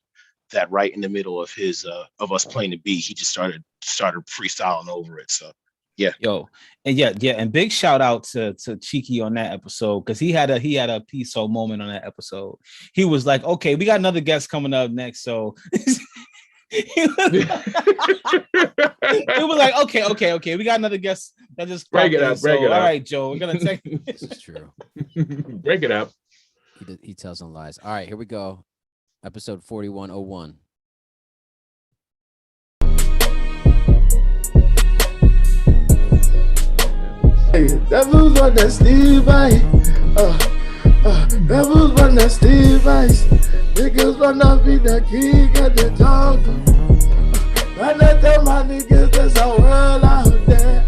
that right in the middle of his of us playing the beat, he just started freestyling over it. So yeah. Yo, and and big shout out to Cheeky on that episode, because he had a P.SO moment on that episode. He was like, okay, we got another guest coming up next. So it was like, okay, we got another guest that just break it up. All right, Joe, we're gonna take this is true. Break it up. He tells some lies. All right, here we go. Episode 4101. That was what that Steve Ice. That was what that Steve Ice. Niggas wanna be the king of the jungle. When I tell my niggas there's a world out there.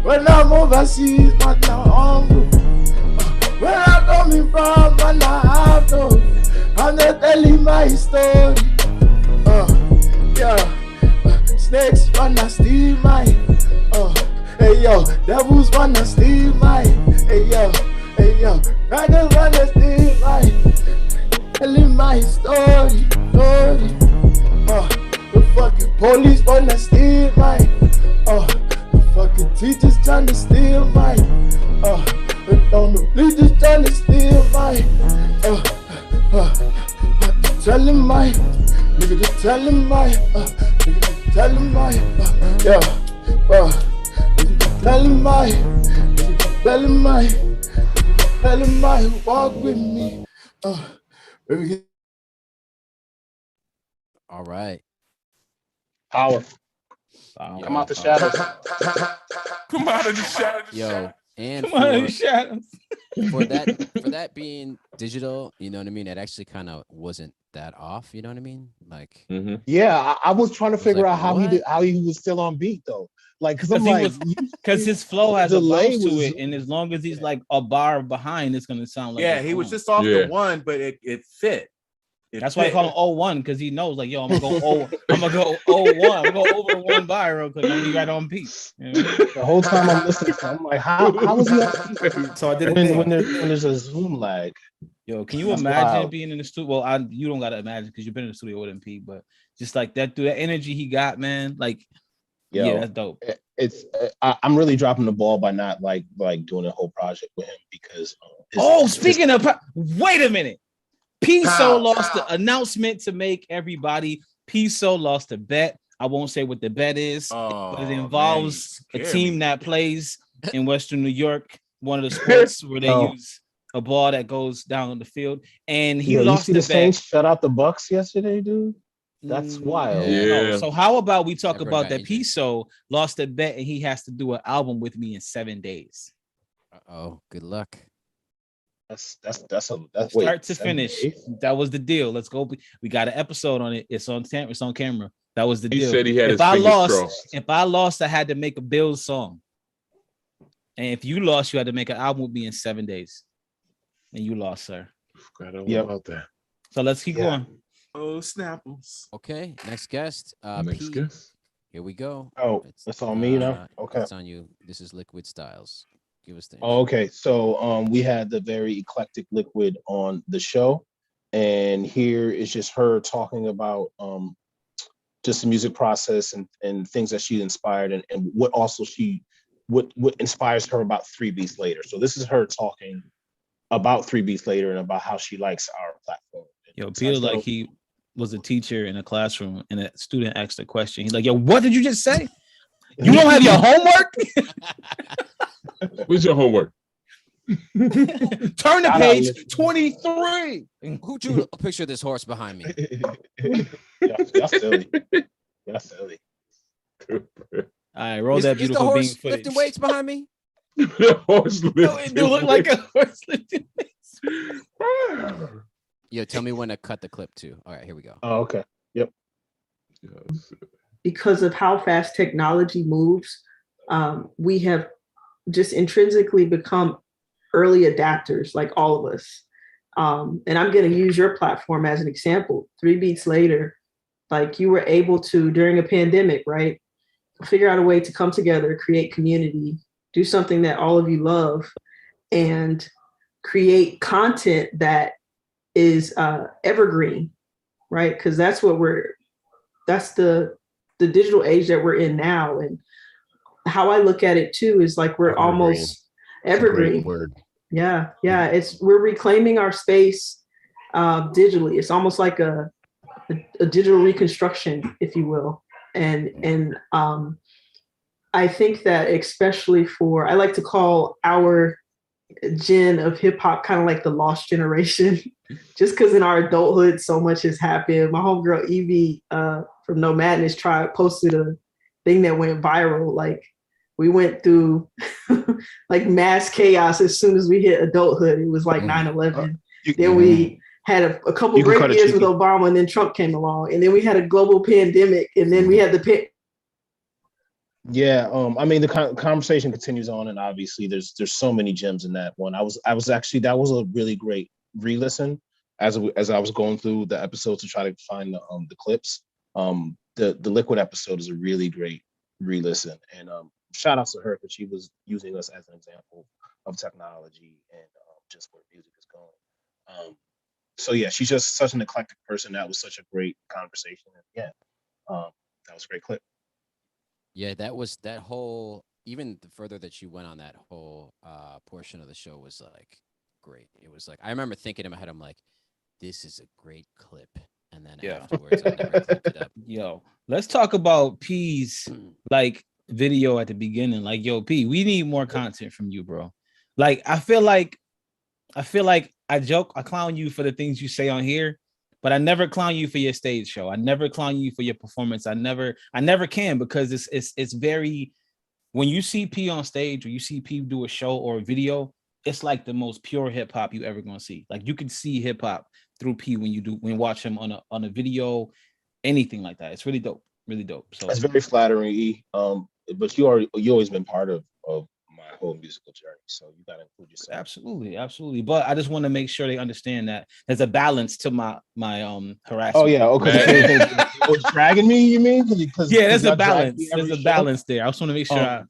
When I'm overseas, but now hungry. Where I'm coming from, but now I know. I'm not telling my story. Snakes wanna steal my. Hey yo, devils wanna steal mine. Hey yo, riders wanna steal mine. Telling my story. The fucking police wanna steal mine. The fucking teachers trying to steal mine. The bleachers trying to steal mine. Telling mine, nigga just telling mine. Nigga just telling mine. Tell him my, walk with me. All right. Power. Come out the shadows. Come out of the shadows. Yo, and come out of the shadows. for that being digital, you know what I mean? It actually kind of wasn't that off, you know what I mean? Like, yeah, I was trying to figure out how what? how he was still on beat though. Like, because his flow has a bounce to it, and as long as he's like a bar behind, it's gonna sound like he was just off the one, but it fit. That's why I call him 01, because he knows, like, yo, I'm gonna go 01. I'm gonna go over 1 bar real quick. I'm gonna be right on beat. You know? The whole time I'm listening, I'm like, how was he on beat? So I did when there's a zoom lag. Yo, can you imagine being in the studio? Well, you don't gotta imagine because you've been in the studio with MP, but just like that, through that energy he got, man, like. Yeah, that's dope. I'm really dropping the ball by not like doing a whole project with him because. Speaking of, wait a minute. P.SO lost the announcement to make everybody. P.SO lost a bet. I won't say what the bet is, but it involves a team that plays in Western New York, one of the sports where they use a ball that goes down the field, and he lost the bet. Saints shut out the Bucks yesterday, dude. That's wild. Yeah. So how about we talk about that? P.SO lost a bet, and he has to do an album with me in 7 days. Good luck. That's start to finish. Days? That was the deal. Let's go. We got an episode on it. It's on camera. That was the deal. He said he had if I lost, I had to make a Bills song. And if you lost, you had to make an album with me in 7 days. And you lost, sir. Forgot all about that. So let's keep going. Oh, Snapples. Okay, next guest. Next Pete. guest. Here we go. Oh, it's on me now. Okay, it's on you. This is Liquid Styles. Give us the. Oh, okay. So we had the very eclectic Liquid on the show, and here is just her talking about just the music process and things that she inspired and what also what inspires her about 3 Beats Later. So this is her talking about 3 Beats Later and about how she likes our platform. Yo, Peter, like he was a teacher in a classroom and a student asked a question. He's like, yo, what did you just say? You don't have your homework? What's your homework? Turn to page 23. Who drew a picture of this horse behind me? Y'all silly. Y'all silly. All right, roll that beautiful bean footage. Lifting weights behind me? The horse No, it do look like a horse lifting weights. Yo, tell me when to cut the clip to. All right, here we go. Oh, okay. Yep. Because of how fast technology moves, we have just intrinsically become early adapters, like all of us. And I'm going to use your platform as an example. 3 Beats Later, like you were able to, during a pandemic, right, figure out a way to come together, create community, do something that all of you love, and create content that is evergreen, right? Because that's the digital age that we're in now. And how I look at it too is like we're almost evergreen. Word. Yeah. We're reclaiming our space digitally. It's almost like a digital reconstruction, if you will. And I think that especially I like to call our gen of hip hop kind of like the lost generation, just because in our adulthood so much has happened. My homegirl Evie from No Madness posted a thing that went viral. Like we went through like mass chaos as soon as we hit adulthood. It was like 9/11. Then we had a couple great years with Obama, and then Trump came along, and then we had a global pandemic, and then we had the Yeah, I mean the conversation continues on, and obviously there's so many gems in that one. I was actually, that was a really great re-listen as I was going through the episodes to try to find the clips. The Liquid episode is a really great re-listen, and shout out to her because she was using us as an example of technology and just where music is going. So yeah, she's just such an eclectic person. That was such a great conversation, and yeah, that was a great clip. Yeah, that whole, even the further that you went on that whole portion of the show was like great. It was like, I remember thinking in my head, I'm like, this is a great clip. And then afterwards, I never clipped it up. Yo, let's talk about P's like video at the beginning. Like, yo, P, we need more content from you, bro. Like, I feel like I joke, I clown you for the things you say on here, but I never clown you for your stage show. I never clown you for your performance. I never can, because it's very, when you see P on stage or you see P do a show or a video, it's like the most pure hip hop you ever gonna see. Like you can see hip hop through P when you watch him on a video, anything like that. It's really dope, really dope. So it's very flattering, E. But you always been part of my whole musical journey, so you gotta include yourself. Absolutely. But I just want to make sure they understand that there's a balance to my harassment. Oh yeah, okay. Dragging me, you mean? Cause there's a balance. There's a balance there. I just want to make sure I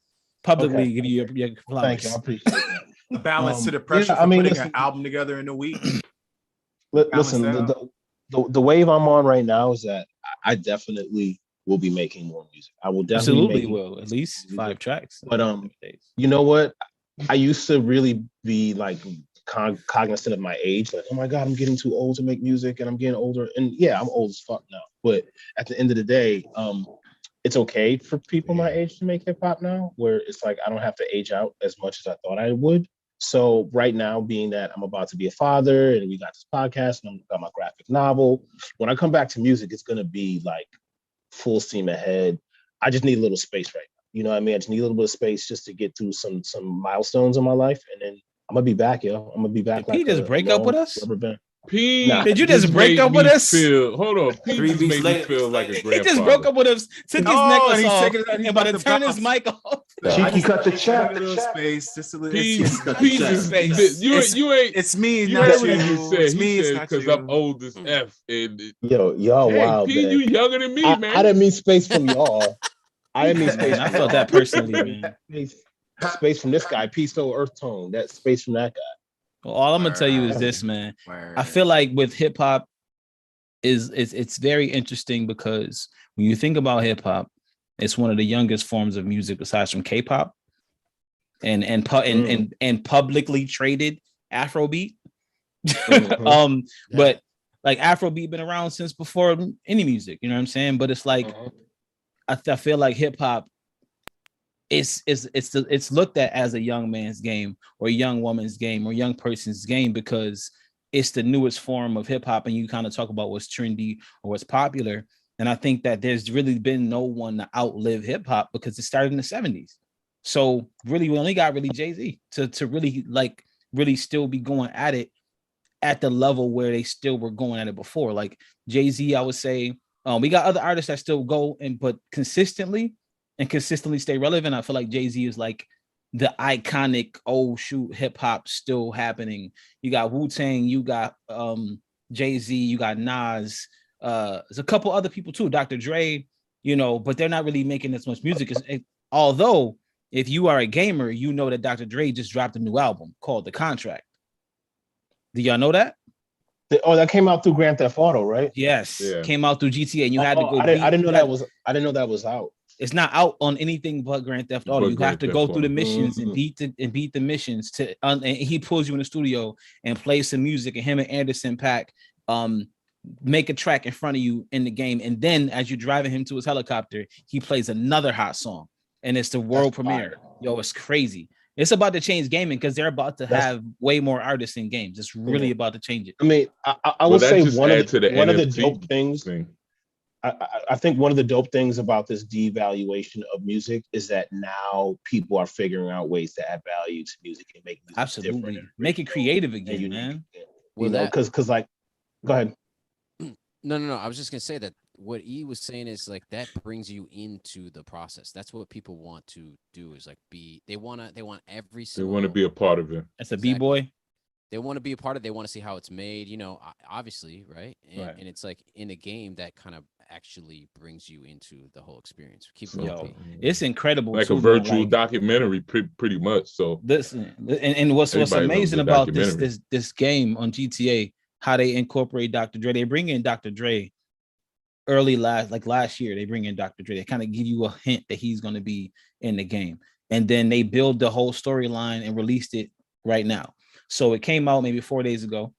publicly give you your flowers. Thank you, I appreciate that. A balance to the pressure for putting an album together in a week. Listen, the wave I'm on right now is that I definitely will be making more music. I will definitely will at least 5 tracks. But you know what? I used to really be like cognizant of my age, like, oh my God, I'm getting too old to make music, and I'm getting older. And yeah, I'm old as fuck now. But at the end of the day, it's okay for people my age to make hip hop now, where it's like I don't have to age out as much as I thought I would. So right now, being that I'm about to be a father and we got this podcast and I've got my graphic novel, when I come back to music, it's gonna be like full steam ahead. I just need a little space right now. You know what I mean? I just need a little bit of space just to get through some milestones in my life, and then I'm gonna be back, yo. I'm gonna be back. Did he just break up with us? P. Did you just break up with us? Hold on. P 3 just beats made me later. feel like a He grandfather. just broke up with us, took his necklace off, and about to about turn to his mic off. Cheeky cut the check. A little space, just a little. P It's, just you ain't. it's me, You not heard what you. he just said. It's He me, it's said not because you. I'm old as F. And Y'all hey, wild, P, man. you younger than me, I man. didn't mean space from y'all. I didn't mean space. I felt that personally, man. Space from this guy, P.SO Earth Tone. That space from that guy. Well, all I'm gonna tell you is this, man. I feel like with hip hop, it's very interesting because when you think about hip hop, it's one of the youngest forms of music aside from K-pop and publicly traded Afrobeat. But like Afrobeat been around since before any music, you know what I'm saying? But it's like I feel like hip hop it's looked at as a young man's game or a young woman's game or young person's game because it's the newest form of hip hop, and you kind of talk about what's trendy or what's popular. And I think that there's really been no one to outlive hip hop because it started in the 70s. So really, we only got really Jay-Z to really like really still be going at it at the level where they still were going at it before. Like Jay-Z, I would say we got other artists that still go but consistently stay relevant. I feel like Jay-Z is like the iconic hip hop still happening. You got Wu-Tang, you got Jay-Z, you got Nas, there's a couple other people too, Dr. Dre, but they're not really making as much music. Although if you are a gamer, you know that Dr. Dre just dropped a new album called The Contract. Do y'all know that? That came out through Grand Theft Auto, right? Yes, came out through GTA, and you had to go. I didn't know that was out. It's not out on anything but Grand Theft Auto. You have to go through the missions and beat the missions and he pulls you in the studio and plays some music, and him and Anderson .Paak make a track in front of you in the game, and then as you're driving him to his helicopter, he plays another hot song, and it's the world premiere. Yo, it's crazy. It's about to change gaming because they're about to have way more artists in games. It's really about to change it. I mean, I will say one of the dope things. I think one of the dope things about this devaluation of music is that now people are figuring out ways to add value to music and make music absolutely make it creative again, man. Well, because like, go ahead. No. I was just gonna say that what E was saying is like that brings you into the process. That's what people want to do is like they want every single. They want to be a part of it. That's a B-boy. They want to be a part of it. They want to see how it's made, obviously, right? And it's like in a game that kind of actually brings you into the whole experience. It's incredible. Like a virtual documentary, pretty much. So listen, and what's amazing about this game on GTA, how they incorporate Dr. Dre. They bring in Dr. Dre last year. They bring in Dr. Dre. They kind of give you a hint that he's going to be in the game, and then they build the whole storyline and released it right now. So it came out maybe 4 days ago,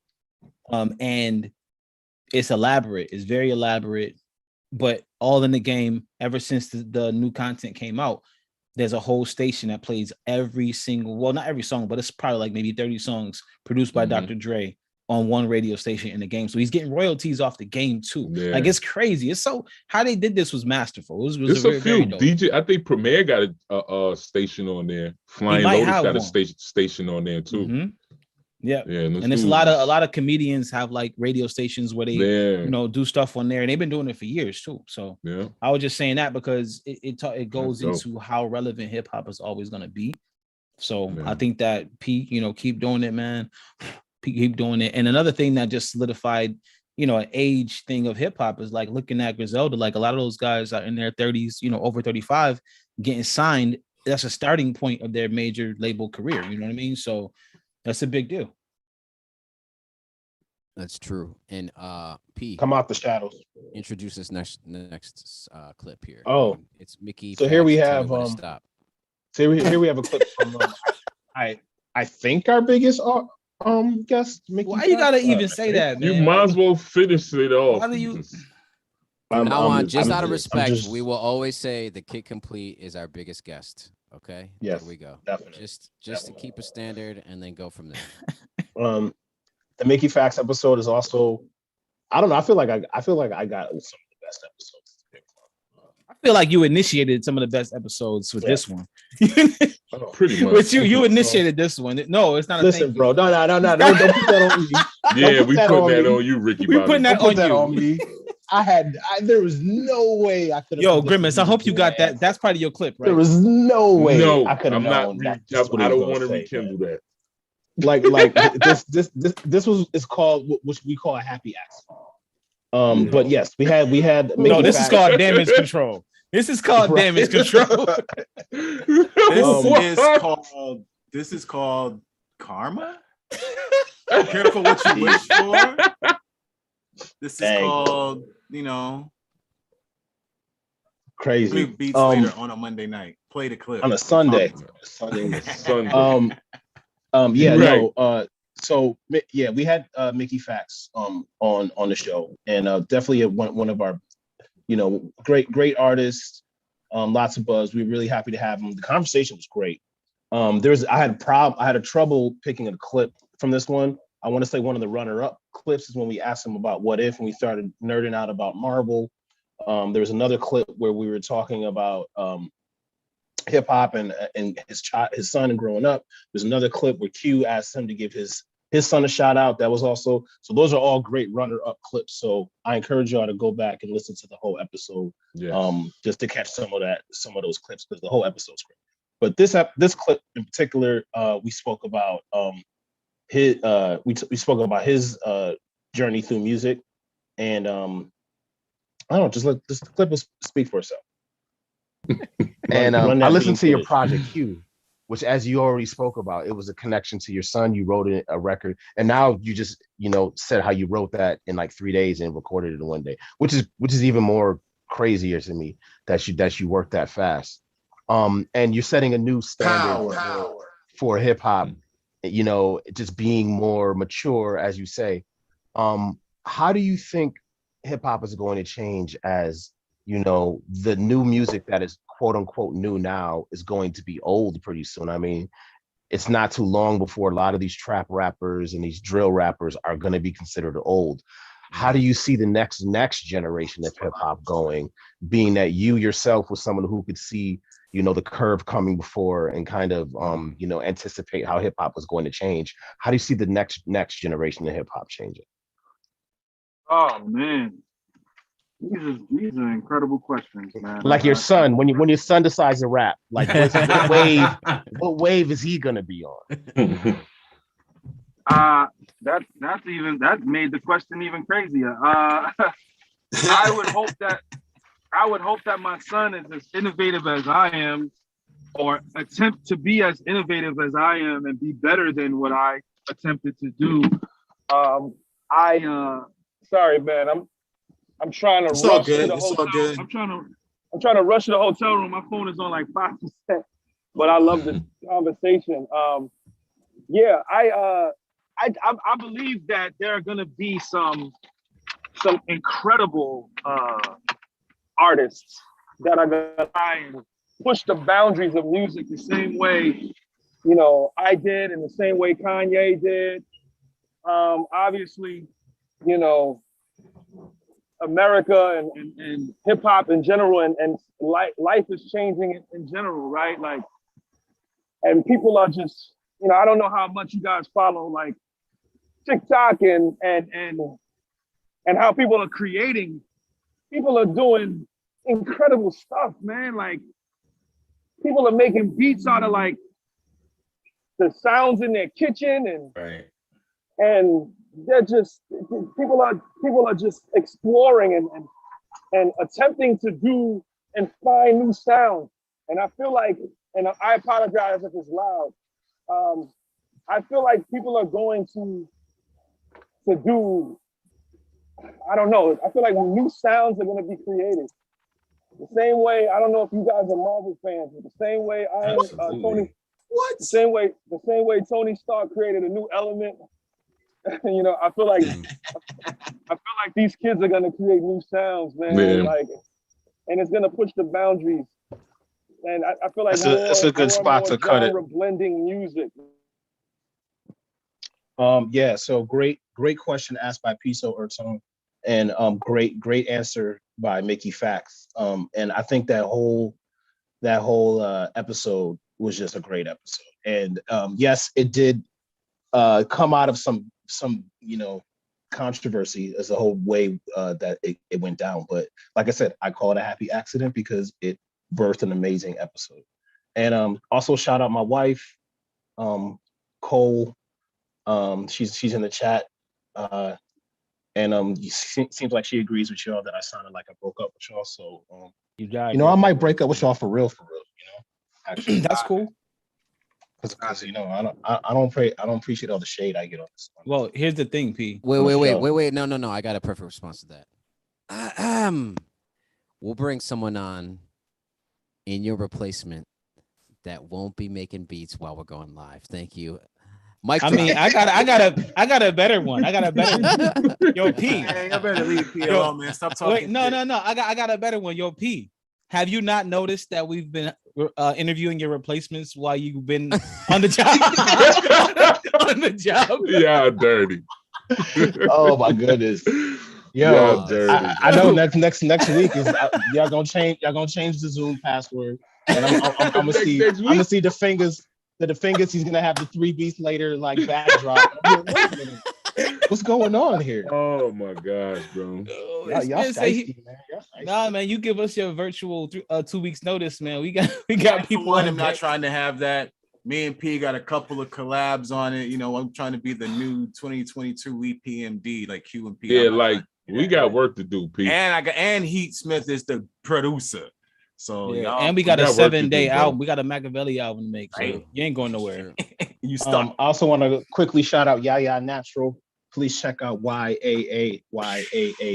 and it's elaborate. It's very elaborate, but all in the game. Ever since the new content came out, there's a whole station that plays every single, well, not every song, but it's probably like maybe 30 songs produced by Dr. Dre on one radio station in the game. So he's getting royalties off the game too. Yeah. Like it's crazy. It's so how they did this was masterful. It was a few DJ. I think Premier got a station on there. Flying Lotus got a station on there too. Mm-hmm. Yeah, and it's a lot of comedians have like radio stations where they do stuff on there, and they've been doing it for years too. So I was just saying that because it goes into how relevant hip hop is always going to be. So I think that Pete, keep doing it, man. Keep doing it. And another thing that just solidified, an age thing of hip hop is like looking at Griselda. Like a lot of those guys are in their 30s, over 35, getting signed. That's a starting point of their major label career. You know what I mean? So that's a big deal. That's true. And P, come out the shadows. Introduce this next clip here. Oh, it's Mickey. So here we have stop. So here we have a clip from I think our biggest guest. Mickey. Why you gotta even say that, man? You might as well finish it off. How do you? Just out of respect, we will always say the Kid Complete is our biggest guest. Okay. Yes. There we go. Definitely. Just to keep a standard and then go from there. The Mickey Facts episode is also, I don't know. I feel like I got some of the best episodes. I feel like you initiated some of the best episodes with this one. Pretty much. Which you initiated this one. No, it's not. Listen, bro. No. Don't put that on me. Yeah, we putting that on you, Ricky. We putting that on me. There was no way I could have. Yo, Grimace, I hope you got that. That's part of your clip, right? There was no way no, I could have known that. I don't want to rekindle that. Like this was it's called what we call a happy accident. But yes, we had no. This is called damage control. This is called damage control. This is called karma. Careful what you wish for. This is called, crazy beats later on a Monday night. Play the clip on a Sunday. Sunday. Yeah, right. No. So yeah, we had Mickey Fax on the show, and definitely one of our great artists. Lots of buzz. We're really happy to have him. The conversation was great. I had a trouble picking a clip from this one. I want to say one of the runner-up clips is when we asked him about what if, and we started nerding out about Marvel. There was another clip where we were talking about hip hop and his son and growing up. There's another clip where Q asked him to give his son a shout out. That was also, so those are all great runner-up clips. So I encourage y'all to go back and listen to the whole episode, just to catch some of those clips, because the whole episode's great. But this clip in particular, we spoke about his journey through music, and I don't know, just let this clip will speak for itself. And I listened to your Project Q, which, as you already spoke about, it was a connection to your son. You wrote a record, and now you just said how you wrote that in like 3 days and recorded it in 1 day, which is even more crazier to me that you worked that fast. And you're setting a new standard for hip hop, just being more mature, as you say. How do you think hip hop is going to change as the new music that is quote unquote new now is going to be old pretty soon? I mean, it's not too long before a lot of these trap rappers and these drill rappers are going to be considered old. How do you see the next generation of hip hop going, being that you yourself was someone who could see the curve coming before and kind of anticipate how hip hop was going to change? How do you see the next generation of hip hop changing? Oh man, these are incredible questions, man. Like your son, when your son decides to rap, like what wave is he gonna be on? That made the question even crazier. I would hope that my son is as innovative as I am, or attempt to be as innovative as I am and be better than what I attempted to do. Sorry, man. I'm trying to rush to the hotel. I'm trying to rush to the hotel room. My phone is on like 5%, but I love this conversation. I believe that there are gonna be some incredible artists that are gonna try and push the boundaries of music the same way I did, and the same way Kanye did. Obviously, America and hip hop in general, and life is changing in general, right? Like, and people are just, I don't know how much you guys follow like TikTok and how people are creating. People are doing incredible stuff, man. Like, people are making beats out of like the sounds in their kitchen, and they're just, people are just exploring and attempting to do and find new sounds. And I feel like, and I apologize if it's loud, I feel like people are going to do, I don't know, I feel like new sounds are going to be created. The same way, I don't know if you guys are Marvel fans, but the same way I am, Tony. What? The same way Tony Stark created a new element. I feel like these kids are gonna create new sounds, man. Like, and it's gonna push the boundaries. And I feel like it's a good spot to cut it. Blending music. So great question asked by P.SO Ertone, and great answer by Mickey Fax. And I think that whole episode was just a great episode. And yes, it did come out of some controversy as the whole way that it went down. But like I said, I call it a happy accident because it birthed an amazing episode. And also shout out my wife, Cole. She's in the chat. And seems like she agrees with y'all that I sounded like I broke up with y'all. So I might break up with y'all for real. Actually, that's cool. Because I don't appreciate all the shade I get on this one. Well, here's the thing, P. Wait. No. I got a perfect response to that. We'll bring someone on in your replacement that won't be making beats while we're going live. Thank you. Mike, I got a better one. I got a better one. Yo, P. Hey, I better leave P alone, man. Stop talking. Wait, no. I got a better one. Yo, P. Have you not noticed that we've been interviewing your replacements while you've been on the job? On the job. Yeah, dirty. Oh my goodness. Yo, I know next week is y'all gonna change the Zoom password, and I'm gonna see the Fingaz. The Fingaz, he's gonna have the 3 beats later like backdrop. Wait a minute. What's going on here? Oh my gosh, bro. Y'all shiesty, man. Nah, man, you give us your virtual 2 weeks notice, man. We got people. I'm not trying to have that. Me and P got a couple of collabs on it. I'm trying to be the new 2022 EPMD, like Q and P. Yeah, like we got work to do, P. And Heat Smith is the producer. So and we got a 7-day album. We got a Machiavelli album to make. So you ain't going nowhere. You stop. I also want to quickly shout out Yaya Natural. Please check out YAA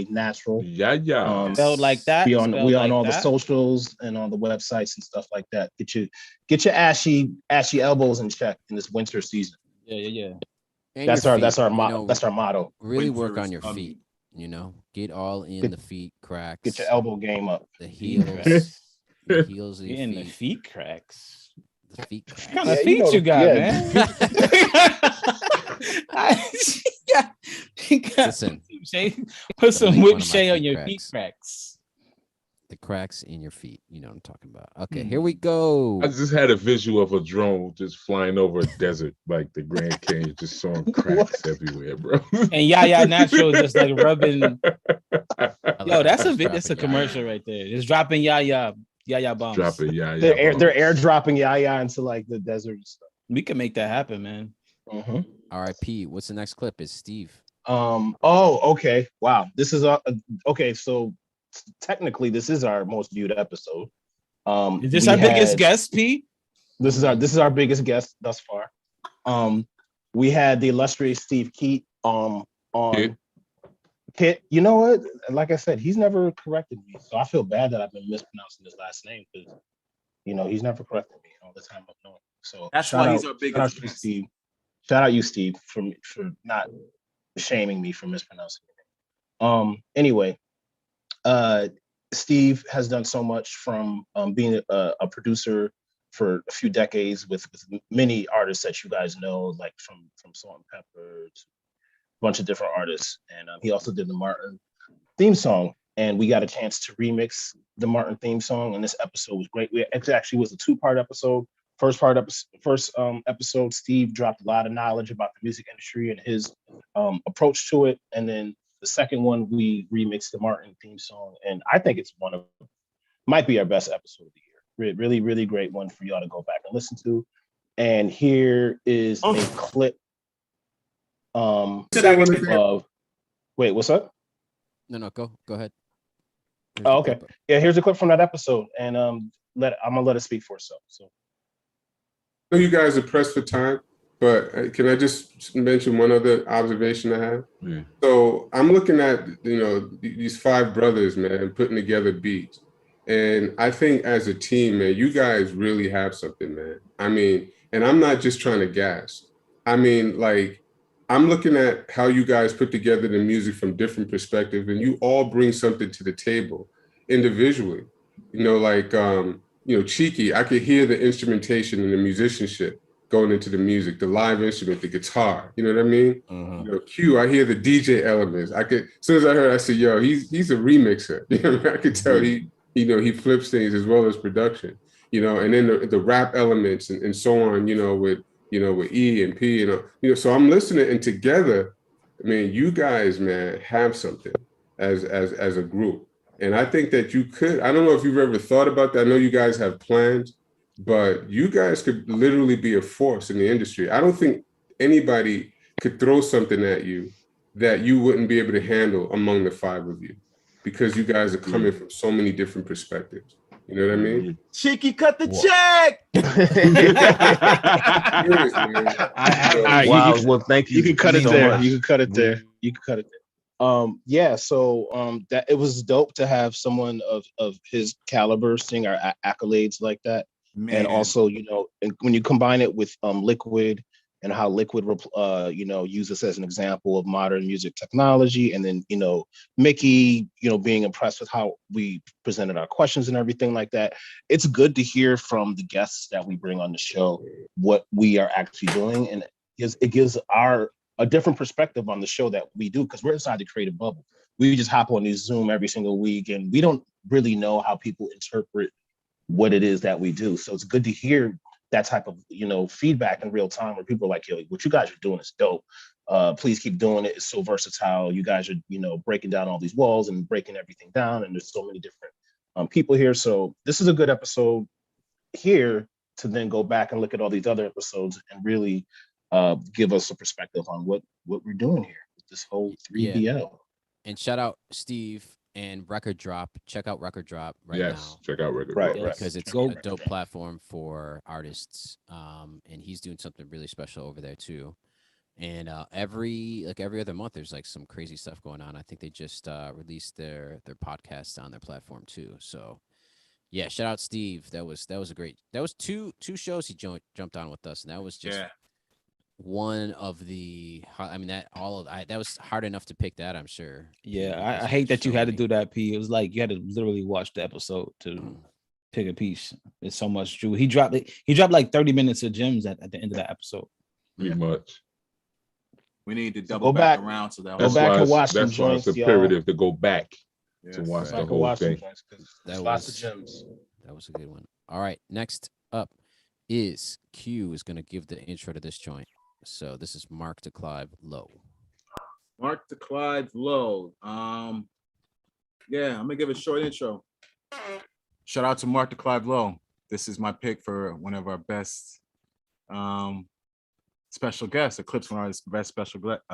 Natural. Yeah. Spelled like that. We on all the socials and on the websites and stuff like that. Get your ashy elbows in check in this winter season. Yeah. That's our motto. Really work on your feet. Get all in the feet cracks. Get your elbow game up. The heels. The heels of your feet. The feet cracks. The feet cracks. What kind of feet you got, man? Listen, put some whip shade on your feet cracks. The cracks in your feet. You know what I'm talking about. Okay, here we go. I just had a visual of a drone just flying over a desert, like the Grand Canyon, just showing cracks everywhere, bro. And Yaya Natural just like rubbing. Yo, that's a commercial right there. Just dropping Yaya bombs. Dropping Yaya. They're airdropping Yaya into like the desert and stuff. We can make that happen, man. R.I.P. What's the next clip? Is Steve. Okay. Wow. This is okay. So technically, this is our most viewed episode. Is this our biggest guest, P? This is our biggest guest thus far. We had the illustrious Steve Keate on. Keate. You know what? Like I said, he's never corrected me, so I feel bad that I've been mispronouncing his last name because he's never corrected me all the time I've known him. So that's why he's our biggest guest. Steve. Shout out you, Steve, for not shaming me for mispronouncing it. Anyway, Steve has done so much from being a producer for a few decades with many artists that you guys know, like from Salt and Pepper to a bunch of different artists. And he also did the Martin theme song, and we got a chance to remix the Martin theme song, and this episode was great. It actually was a 2-part episode. First episode, Steve dropped a lot of knowledge about the music industry and his approach to it. And then the second one, we remixed the Martin theme song. And I think it's might be our best episode of the year. Really, really great one for y'all to go back and listen to. And here is a clip of, wait, what's up? No, go ahead. Oh, okay. Yeah, here's a clip from that episode. And I'm gonna let it speak for itself. So. I know you guys are pressed for time, but can I just mention one other observation I have? Yeah. So I'm looking at, these 5 brothers, man, putting together beats. And I think as a team, man, you guys really have something, man. I mean, and I'm not just trying to gas. I mean, like, I'm looking at how you guys put together the music from different perspectives, and you all bring something to the table individually. Cheeky, I could hear the instrumentation and the musicianship going into the music, the live instrument, the guitar, you know what I mean? Q, I hear the DJ elements. As soon as I heard, I said, yo, he's a remixer. I could tell he flips things as well as production. and then the rap elements and so on, with E and P, so I'm listening, and together, you guys, man, have something as a group. And I think that you could, I don't know if you've ever thought about that. I know you guys have plans, but you guys could literally be a force in the industry. I don't think anybody could throw something at you that you wouldn't be able to handle among the 5 of you, because you guys are coming from so many different perspectives. You know what I mean? Cheeky, cut the check. Wow. Well, thank you. You can cut it there. You can cut it there. You can cut it there. So that it was dope to have someone of his caliber sing our accolades like that. Man. And also, when you combine it with Liquid and how Liquid uses as an example of modern music technology, and then Mickey being impressed with how we presented our questions and everything like that, it's good to hear from the guests that we bring on the show what we are actually doing, and it gives a different perspective on the show that we do, because we're inside the creative bubble. We just hop on these Zoom every single week, and we don't really know how people interpret what it is that we do. So it's good to hear that type of feedback in real time, where people are like, yo, what you guys are doing is dope. Please keep doing it. It's so versatile. You guys are breaking down all these walls and breaking everything down, and there's so many different people here. So this is a good episode here to then go back and look at all these other episodes and really give us a perspective on what we're doing here with this whole 3BL. Yeah. And shout out Steve and Record Drop. Check out Record Drop now. Yes, check out Record Drop. Right, because it's a dope platform for artists. And he's doing something really special over there too. And every other month, there's like some crazy stuff going on. I think they just released their podcast on their platform too. So yeah, shout out Steve. That was two shows he jumped on with us, and that was just one of the. That was hard enough to pick that, I'm sure. Yeah, I hate that you had to do that, P. It was like you had to literally watch the episode to pick a piece. It's so much true. He dropped like 30 minutes of gems at the end of that episode. Pretty much. We need to double back around to that. Go back and watch some joints. That's why it's imperative to go back to watch the whole thing. Lots of gems. That was a good one. All right, next up is Q is going to give the intro to this joint. So this is Mark to Clive Low. Mark to Clive Low. I'm gonna give a short intro. Shout out to Mark to Clive Low. This is my pick for one of our best special guests, Eclipse one of our best special guests.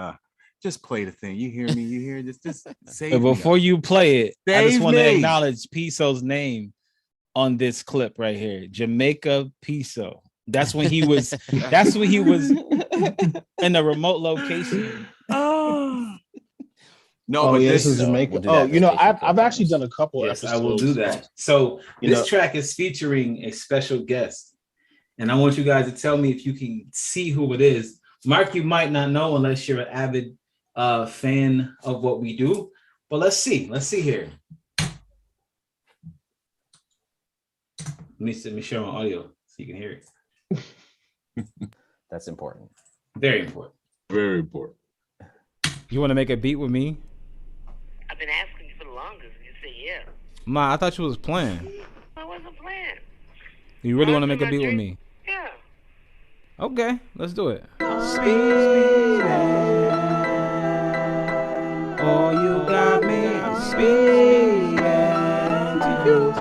Just play the thing. You hear me? You hear this? Just save me. Before you play it, I just want to acknowledge P.SO's name on this clip right here. Jamaica P.SO. That's when he was. That's when he was in a remote location. This is Jamaica. I've actually done a couple episodes. I will do that. So this track is featuring a special guest, and I want you guys to tell me if you can see who it is. Mark, you might not know unless you're an avid fan of what we do, but let's see. Let's see here. Let me share my audio so you can hear it. That's important. Very important. Very important. You want to make a beat with me? I've been asking you for the longest. You say yeah. Ma, I thought you was playing. I wasn't playing. You really want to make a beat with me? Yeah. Okay, let's do it. Oh, you got me speaking to you.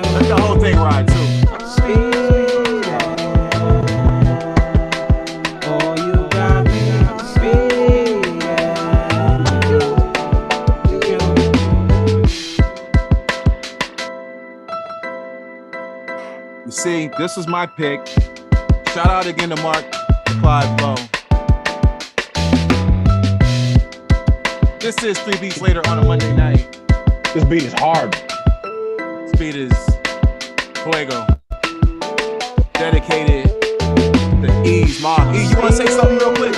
Let the whole thing ride too. You see, this was my pick. Shout out again to Mark Clive Low. This is 3 beats later on a Monday night. This beat is hard. This beat is Fuego. Dedicated to Ease. Ma, E, you want to say something real quick?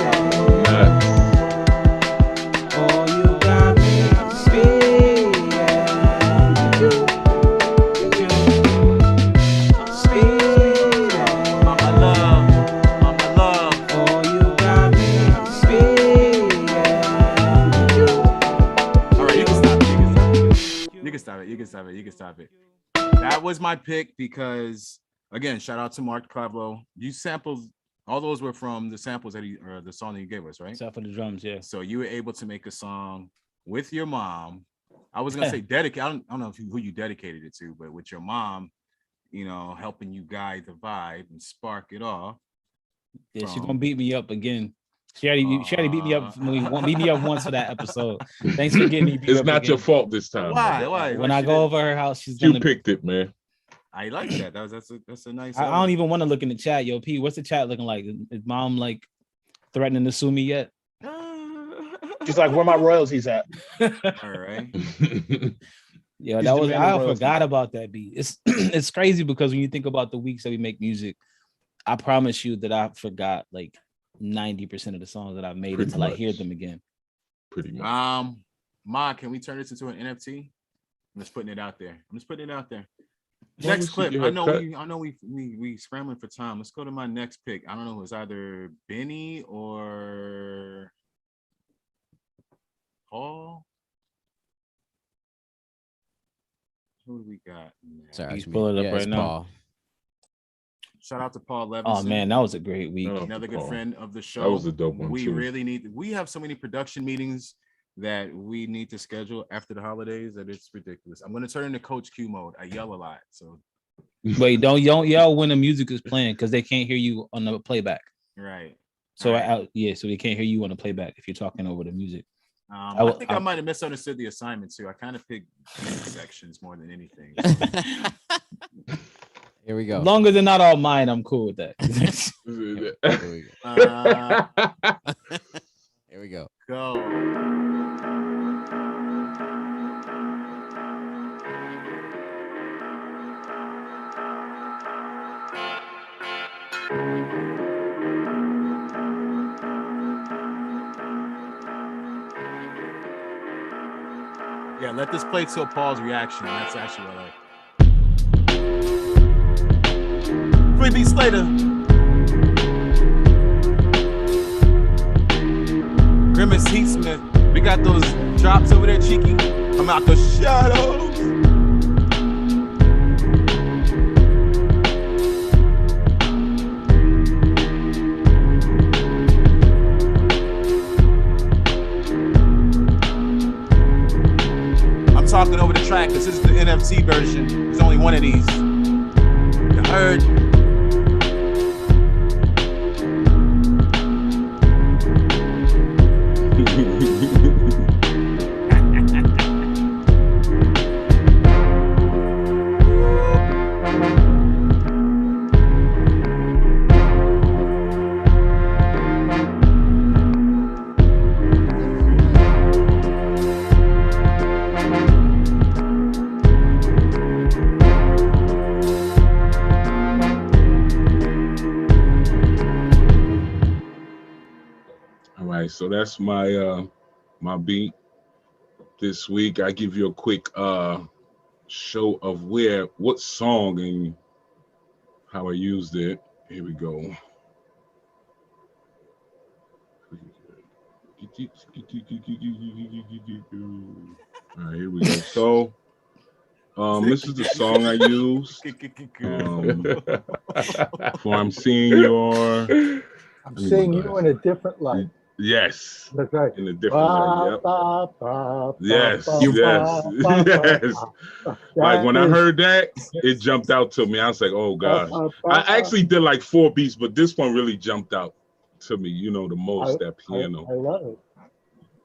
You can stop it. That was my pick because, again, shout out to Mark Clavlo. You sampled, all those were from the samples that the song that you gave us, right? Except for the drums, yeah. So you were able to make a song with your mom. I was gonna say dedicate. I don't know who you dedicated it to, but with your mom, helping you guide the vibe and spark it off. Yeah, she's gonna beat me up again. She already beat me up beat me up once for that episode. Thanks for getting me beat it's up not again. your fault this time. Why? When I go over her house, you picked it, man. I like that. That's a nice. I don't even want to look in the chat, yo. P, what's the chat looking like? Is mom like threatening to sue me yet? She's like, where my royalties at? All right. Yeah, that was I forgot about that beat. It's crazy because when you think about the weeks that we make music, I promise you that I forgot like 90% of the songs that I've made until I hear them again. Pretty much. Ma, can we turn this into an NFT? I'm just putting it out there. Next clip. I know we scrambling for time. Let's go to my next pick. I don't know, it was either Benny or Paul. Who do we got? Sorry, he's pulling it up right now. Paul. Shout out to Paul Levinson. Oh man, that was a great week. Another good friend of the show. That was a dope one. We have so many production meetings that we need to schedule after the holidays that it's ridiculous. I'm gonna turn into Coach Q mode. I yell a lot. So wait, don't yell when the music is playing because they can't hear you on the playback. Right. So so they can't hear you on the playback if you're talking over the music. I think I might have misunderstood the assignment too. I kind of picked sections more than anything. Here we go. Longer than not all mine, I'm cool with that. Here we go. Go. Yeah, let this play till Paul's reaction. That's actually what I like. 3 beats later. Grimace Heatsmith. We got those drops over there, cheeky. I'm out the shadows. I'm talking over the track because this is the NFC version. There's only one of these. You heard? So that's my my beat this week. I give you a quick show of what song and how I used it. Here we go. All right, here we go. So this is the song I used for I'm seeing you in a different light. Yes. That's right. In a different light. Yep. Yes. Like when I heard that, it jumped out to me. I was like, oh gosh. I actually did like 4 beats, but this one really jumped out to me, the most, that piano. I love it.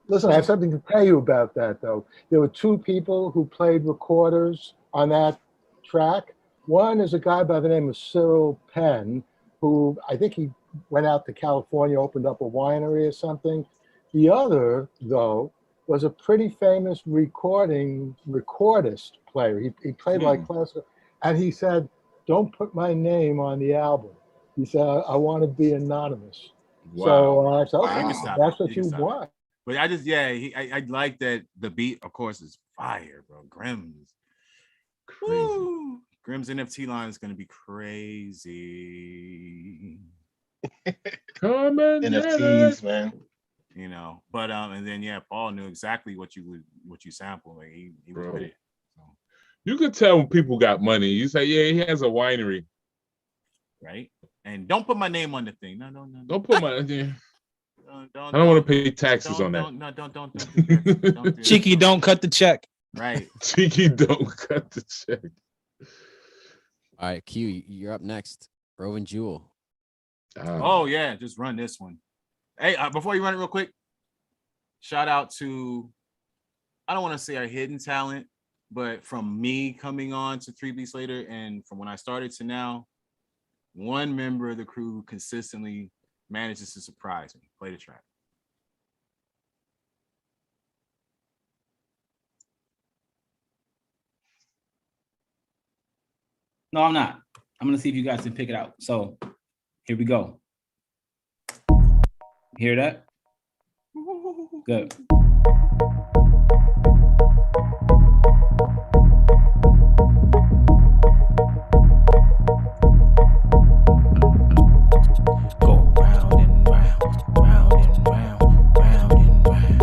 Listen, I have something to tell you about that though. There were 2 people who played recorders on that track. One is a guy by the name of Cyril Penn, who I think he went out to California, opened up a winery or something. The other, though, was a pretty famous recordist player. He played like classical, and he said, "Don't put my name on the album." He said, "I want to be anonymous." Wow. So I said, "Okay, that's what you want." But I just, I like that the beat, of course, is fire, bro. Grimm's crazy. Grimm's NFT line is gonna be crazy. NFTs, man. But and then Paul knew exactly what you sampled. Like he was with it. So. You could tell when people got money. You say, yeah, he has a winery. Right? And don't put my name on the thing. No. Don't put my name. I don't want to pay taxes on that. Don't do that. Cheeky, don't cut the check. Right. Cheeky, don't cut the check. All right, Q, you're up next. Rowan Jewel. Oh yeah, just run this one. Hey, before you run it real quick, shout out to, I don't want to say a hidden talent, but from me coming on to 3 Beats Later and from when I started to now, one member of the crew consistently manages to surprise me. Play the track. No, I'm not. I'm gonna see if you guys can pick it out. So here we go. Hear that? Good. Go round and round, round and round, round and round.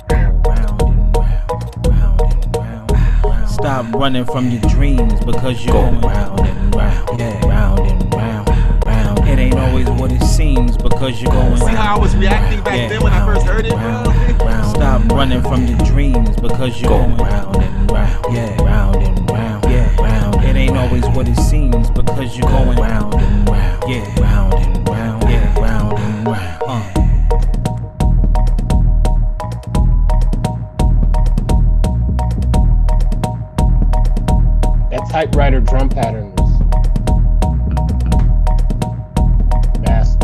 Go round and round, round and round. Stop running from your dreams because you're going round and round, yeah, round and round, round. It ain't always what it seems because you're going. See how I was reacting back then when I first heard it, bro? Stop running from your dreams because you're going round and round, yeah, round and round, yeah, round. It ain't always what it seems because you're going round and round, yeah, round and round, yeah, round and round. That typewriter drum pattern was nasty.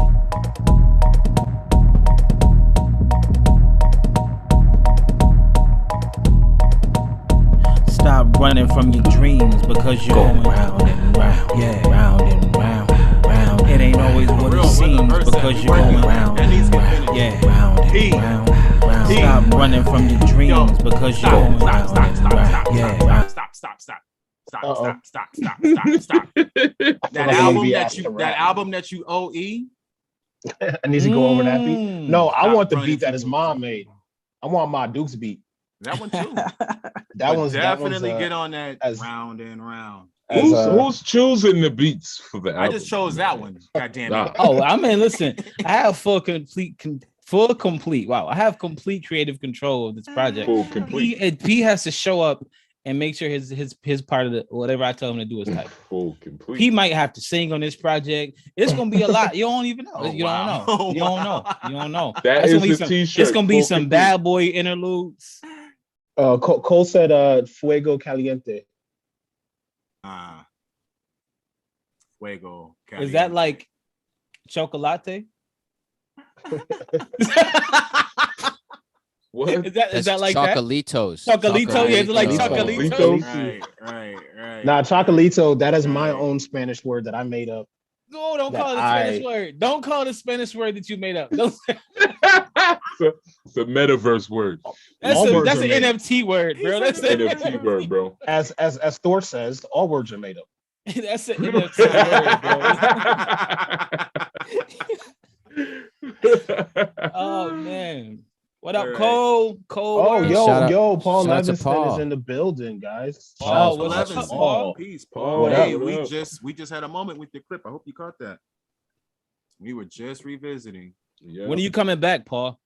Stop running from your dreams because you're going round and round, yeah, round and round, round. It ain't always what it seems because you're going round and round, yeah, round and round, round. Stop running from your dreams because you're going round and round, yeah. Stop. That album that you owe E. I need to go over that beat. No, I want the beat that his mom made. I want my Duke's beat. That one too. That one's definitely get on that round and round. Who's choosing the beats for the album? I just chose that one. God damn it. Oh, I mean, listen, I have full complete. Wow, I have complete creative control of this project. Full complete. P has to show up and make sure his part of the whatever I tell him to do is tight. Full complete. He might have to sing on this project. It's gonna be a lot. You don't even know. You don't know. That is the t-shirt. It's gonna be some bad boy interludes. Cole said Fuego Caliente. Fuego Caliente. Is that like chocolate? What? Is that like Chocolitos? That? Chocolito? Yeah, is it like Chocolitos? Right. Nah, Chocolito, that is my own Spanish word that I made up. No, don't call it a Spanish word. Don't call it a Spanish word that you made up. It's a metaverse word. That's an NFT word, bro. That's an NFT word, bro. As Thor says, all words are made up. That's an NFT word, bro. Oh man. What up, Cole? Oh, yo, Paul Levinston is in the building, guys. Paul Levinston. Peace, Paul. Hey, we just had a moment with the clip. I hope you caught that. We were just revisiting. Yeah. When are you coming back, Paul?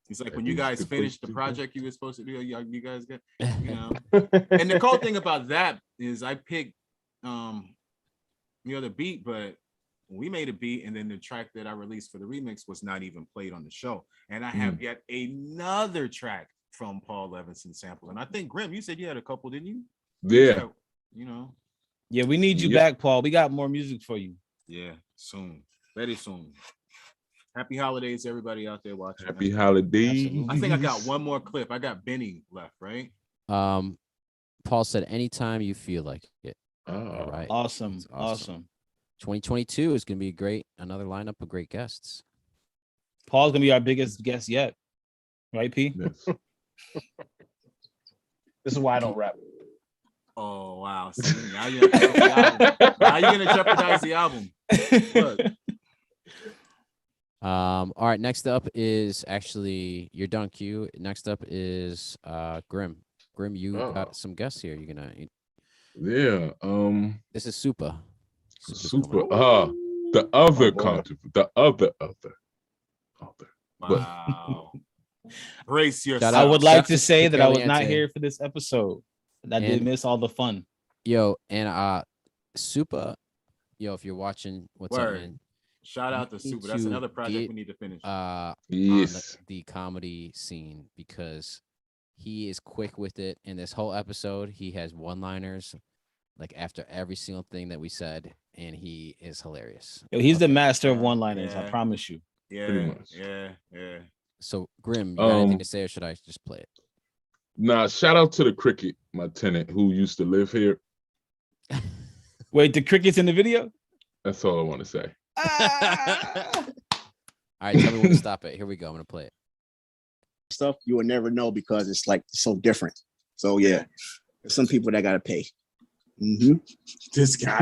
It's like when you guys finished the project you were supposed to do, you guys get, And the cool thing about that is I picked the beat, but we made a beat, and then the track that I released for the remix was not even played on the show. And I have yet another track from Paul Levinson sample. And I think, Grim, you said you had a couple, didn't you? Yeah. Yeah, we need you back, Paul. We got more music for you. Yeah, soon. Very soon. Happy holidays, everybody out there watching. Happy holidays. I think I got one more clip. I got Benny left, right? Paul said, anytime you feel like it. All right. Awesome. 2022 is going to be another lineup of great guests. Paul's going to be our biggest guest yet. Right, P? Yes. This is why I don't rap. Oh, wow. See, now you're going to jeopardize the album. All right, next up is actually, you're done, Q. Next up is Grim. Grim, you got some guests here. You're gonna. Yeah. This is Super. Super. The other controversy. The other. Wow. Brace yourself. I would like to say that I was not here for this episode. I did miss all the fun. Yo, and Super, yo, if you're watching, what's up, man? Shout out to Super. That's another project we need to finish. Yes. On the comedy scene, because he is quick with it. In this whole episode, he has one-liners like after every single thing that we said, and he is hilarious. Yo, he's the master of one-liners. I promise you. Yeah. So, Grim, you got anything to say, or should I just play it? Nah, shout out to the cricket, my tenant who used to live here. Wait, the cricket's in the video? That's all I want to say. All right, tell me when to stop it. Here we go. I'm gonna play it. Stuff you will never know because it's like so different. So yeah, there's some people that gotta pay. This guy,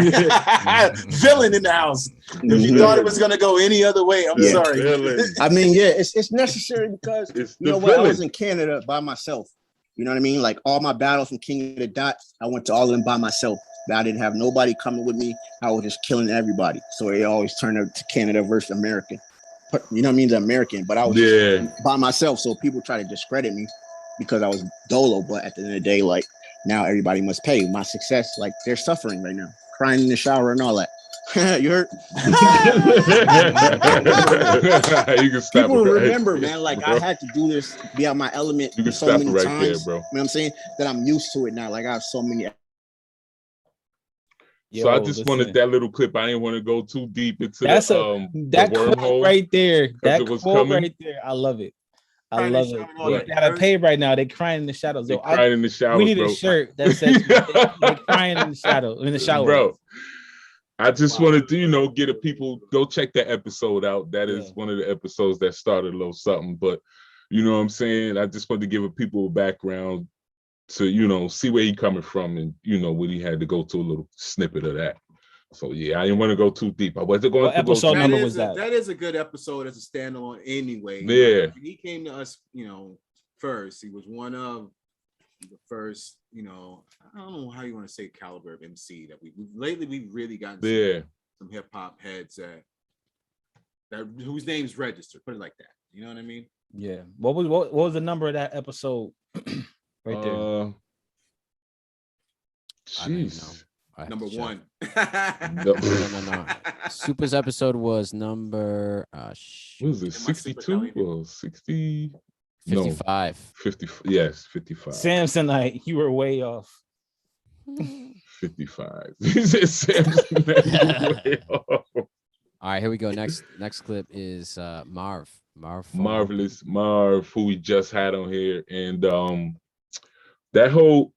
villain in the house. If you thought it was gonna go any other way, I'm sorry. I mean, yeah, it's necessary because you know what? I was in Canada by myself. You know what I mean? Like all my battles from King of the Dot, I went to all of them by myself. I didn't have nobody coming with me. I was just killing everybody. So it always turned out to Canada versus American. You know what I mean? The American, but I was just by myself. So people try to discredit me because I was dolo. But at the end of the day, like now everybody must pay. My success, like they're suffering right now, crying in the shower and all that. You heard? You can stop. People remember, man. Like I had to do this, be out my element. You can so stop many it right times, there, bro. You know what I'm saying? That I'm used to it now. Like I have so many. So I just wanted that little clip. I didn't want to go too deep into that the quote right there. That it was quote coming. right there. I love it. I love it. They gotta pay right now. They crying in the shadows. They crying in the showers, we need bro. a shirt that says they crying in the shadow in the shower. Bro, I just wanted to, get a people go check that episode out. That is one of the episodes that started a little something. But you know what I'm saying? I just wanted to give people a background to, see where he coming from and, when he had to go to a little snippet of that. So, yeah, I didn't want to go too deep. I wasn't going to episode go number was that? That is a good episode as a standalone anyway. Yeah. He came to us, first. He was one of the first, I don't know how you want to say caliber of MC that we've really gotten some hip hop heads that whose names registered, put it like that. You know what I mean? Yeah. What was the number of that episode? Right there. Jeez. Number one. No. Super's episode was number what was it? 62 or 60? 55. 50. Yes, 55. Samsonite, you were way off. 55. He said Samsonite, you were way off. All right, here we go. Next clip is Marv. Marvelous Marv, who we just had on here, and that whole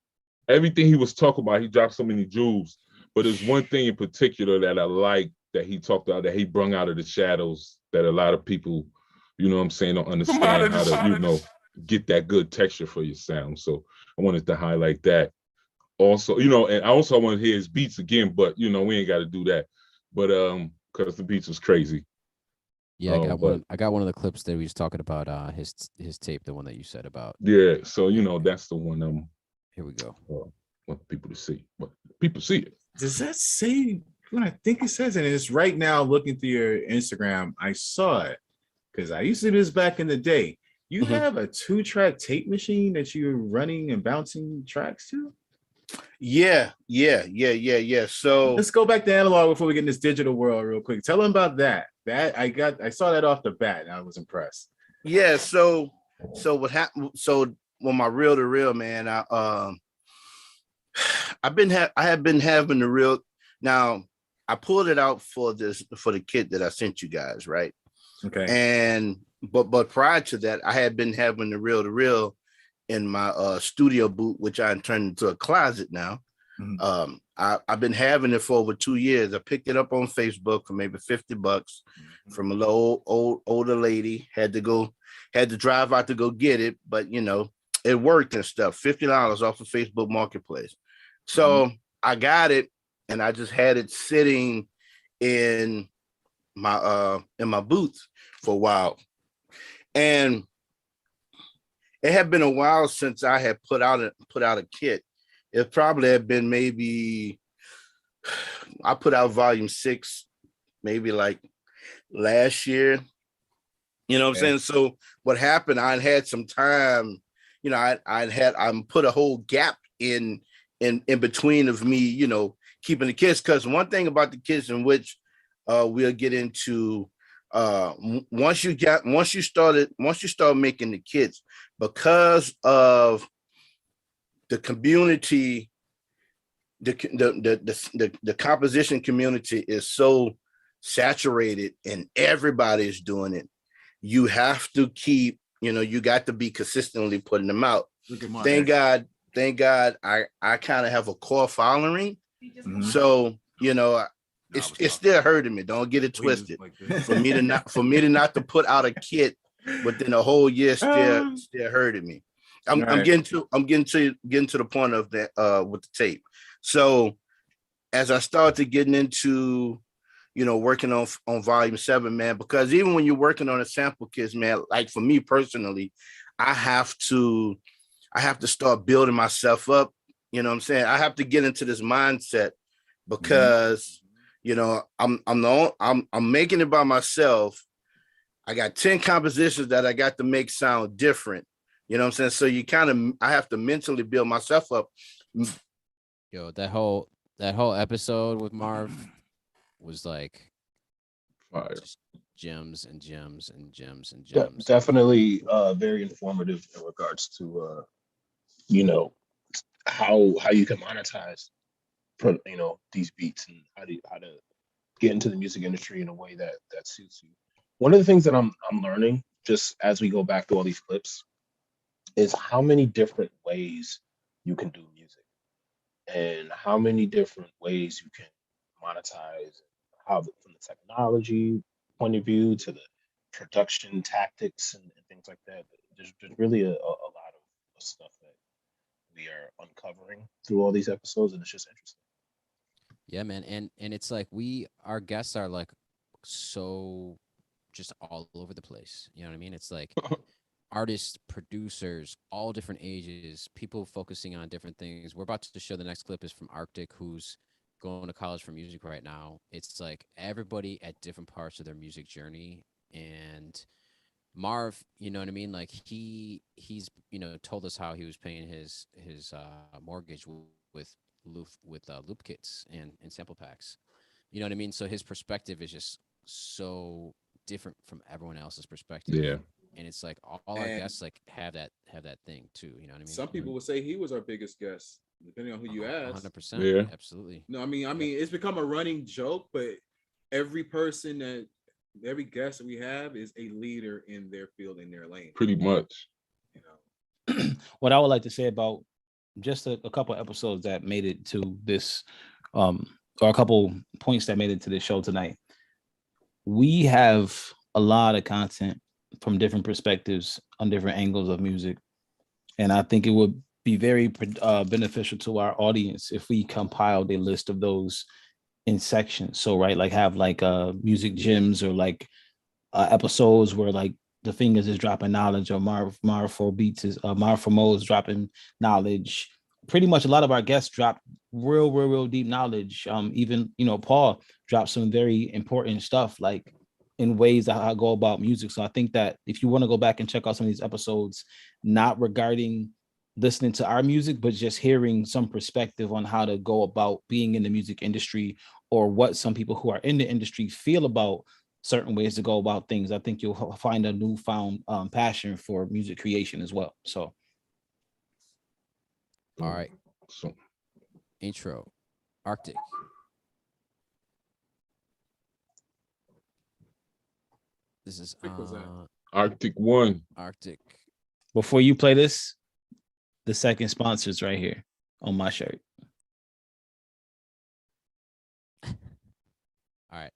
everything he was talking about, he dropped so many jewels. But there's one thing in particular that I like that he talked about, that he brung out of the shadows, that a lot of people, don't understand how to, get that good texture for your sound. So I wanted to highlight that. Also, and I also want to hear his beats again, but we ain't got to do that. But because the beats was crazy. Yeah, I got one of the clips that we was talking about his tape, the one that you said about. Yeah, so that's the one here we go. Want people to see. But people see it. Does that say what I think it says? And it's right now looking through your Instagram. I saw it because I used to do this back in the day. You have a 2-track tape machine that you're running and bouncing tracks to? Yeah. So let's go back to analog before we get in this digital world real quick. Tell them about that. I saw that off the bat and I was impressed. Yeah, so what happened? So when my reel to reel, man, I have been having the reel. Now I pulled it out for the kit that I sent you guys, right? Okay. And but prior to that, I had been having the reel to reel in my studio booth, which I turned into a closet now. Mm-hmm. I've been having it for over 2 years. I picked it up on Facebook for maybe $50 from a little older lady. Had to drive out to go get it, but it worked and stuff. $50 off of Facebook Marketplace. So I got it, and I just had it sitting in my booth for a while, and it had been a while since I had put out a kit. It probably had been maybe I put out volume 6, maybe like last year. You know what I'm saying? So what happened? I had some time. You know, I put a whole gap in between of me. You know, keeping the kids, because one thing about the kids in which we'll get into once you start making the kids, because of the community, the composition community is so saturated and everybody's doing it. You have to keep, you got to be consistently putting them out. Thank God I kind of have a core following. Mm-hmm. So, it's still hurting me. Don't get it twisted. For me to not to put out a kit within a whole year still hurting me. I'm getting to the point of that with the tape. So as I started getting into working on volume 7, man, because even when you're working on a sample kits, man, like for me personally, I have to start building myself up. You know what I'm saying? I have to get into this mindset because, I'm making it by myself. I got 10 compositions that I got to make sound different. You know what I'm saying? So I have to mentally build myself up. Yo, that whole episode with Marv was like fire. Gems and gems and gems and gems. Definitely very informative in regards to how you can monetize these beats and how to get into the music industry in a way that suits you. One of the things that I'm learning just as we go back to all these clips is how many different ways you can do music and how many different ways you can monetize, how from the technology point of view to the production tactics and things like that. There's really a lot of stuff that we are uncovering through all these episodes, and it's just interesting. Yeah, man, and it's like our guests are like so just all over the place. You know what I mean? It's like artists, producers, all different ages, people focusing on different things. We're about to show the next clip is from Arctic, who's going to college for music right now. It's like everybody at different parts of their music journey. And Marv, you know what I mean? Like he's told us how he was paying his mortgage with loop kits and sample packs. You know what I mean? So his perspective is just so different from everyone else's perspective. Yeah. And it's like all our guests like have that thing too. You know what I mean? Some people would say he was our biggest guest, depending on who you ask. 100%. Yeah, absolutely. No, I mean, it's become a running joke, but every guest that we have is a leader in their field, in their lane. Pretty much. What I would like to say about just a couple of episodes that made it to this, or a couple points that made it to this show tonight. We have a lot of content from different perspectives on different angles of music. And I think it would be very beneficial to our audience if we compiled a list of those in sections. So, right, like have like music gems or like episodes where like the Fingaz is dropping knowledge or Marv for Beats is Marv for Mo is dropping knowledge. Pretty much a lot of our guests dropped real deep knowledge. Even, Paul dropped some very important stuff like in ways that I go about music. So I think that if you want to go back and check out some of these episodes, not regarding listening to our music, but just hearing some perspective on how to go about being in the music industry or what some people who are in the industry feel about certain ways to go about things, I think you'll find a newfound passion for music creation as well. So. All right. So. Intro, Arctic. This is Arctic 1. Arctic. Before you play this, the second sponsor's right here on my shirt. All right.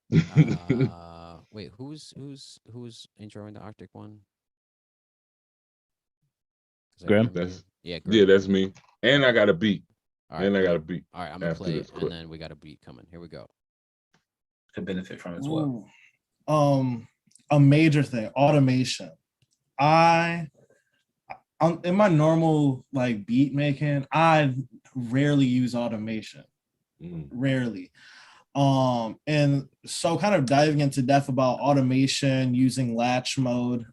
Wait, who's introing the Arctic one? Graham? Yeah, that's me. And I got a beat. All right, and I got a beat. All right, I'm gonna play it, and then we got a beat coming. Here we go. Could benefit from it as well. A major thing, automation. I in my normal like beat making, I rarely use automation. Rarely. And so kind of diving into depth about automation using latch mode,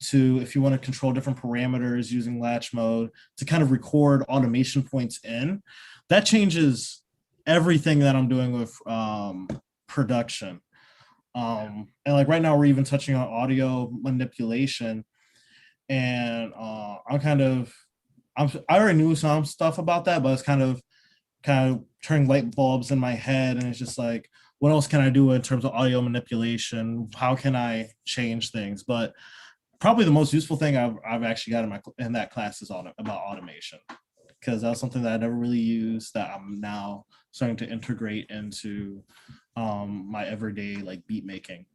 to if you want to control different parameters using latch mode to kind of record automation points in, that changes everything that I'm doing with production. And like right now we're even touching on audio manipulation, and I already knew some stuff about that, but it's kind of turning light bulbs in my head, and it's just like, what else can I do in terms of audio manipulation? How can I change things? But probably the most useful thing I've actually got in that class is about automation, because that was something that I never really used that I'm now starting to integrate into my everyday like beat making,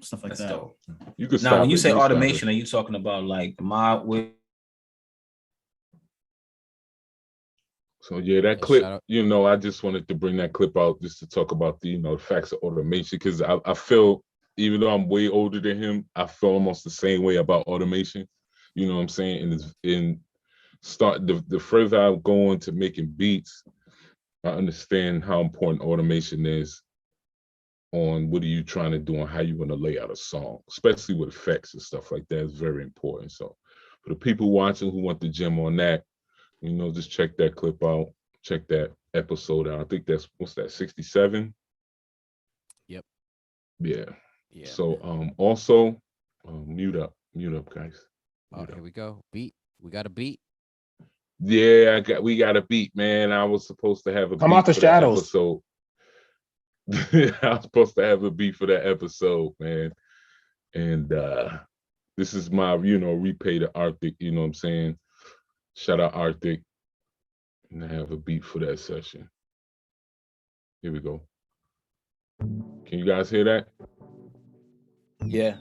stuff like that. Dope. Now, when you say automation, are you talking about like mod with? So yeah, that clip, I just wanted to bring that clip out just to talk about the, the facts of automation, because I feel, even though I'm way older than him, I feel almost the same way about automation. You know what I'm saying? And the further I go into making beats, I understand how important automation is on what are you trying to do and how you want to lay out a song, especially with effects and stuff like that. Is very important. So for the people watching who want the gym on that, just check that clip out, check that episode out. I think that's, what's that, 67? Yep. Yeah. So also mute up guys. Here we go. Beat. We got a beat. Yeah, we got a beat, man. I was supposed to have a Come beat out the for shadows. That episode. I was supposed to have a beat for that episode, man. And this is my, repay to Arctic, you know what I'm saying? Shout out Arctic. And I have a beat for that session. Here we go. Can you guys hear that? Yeah.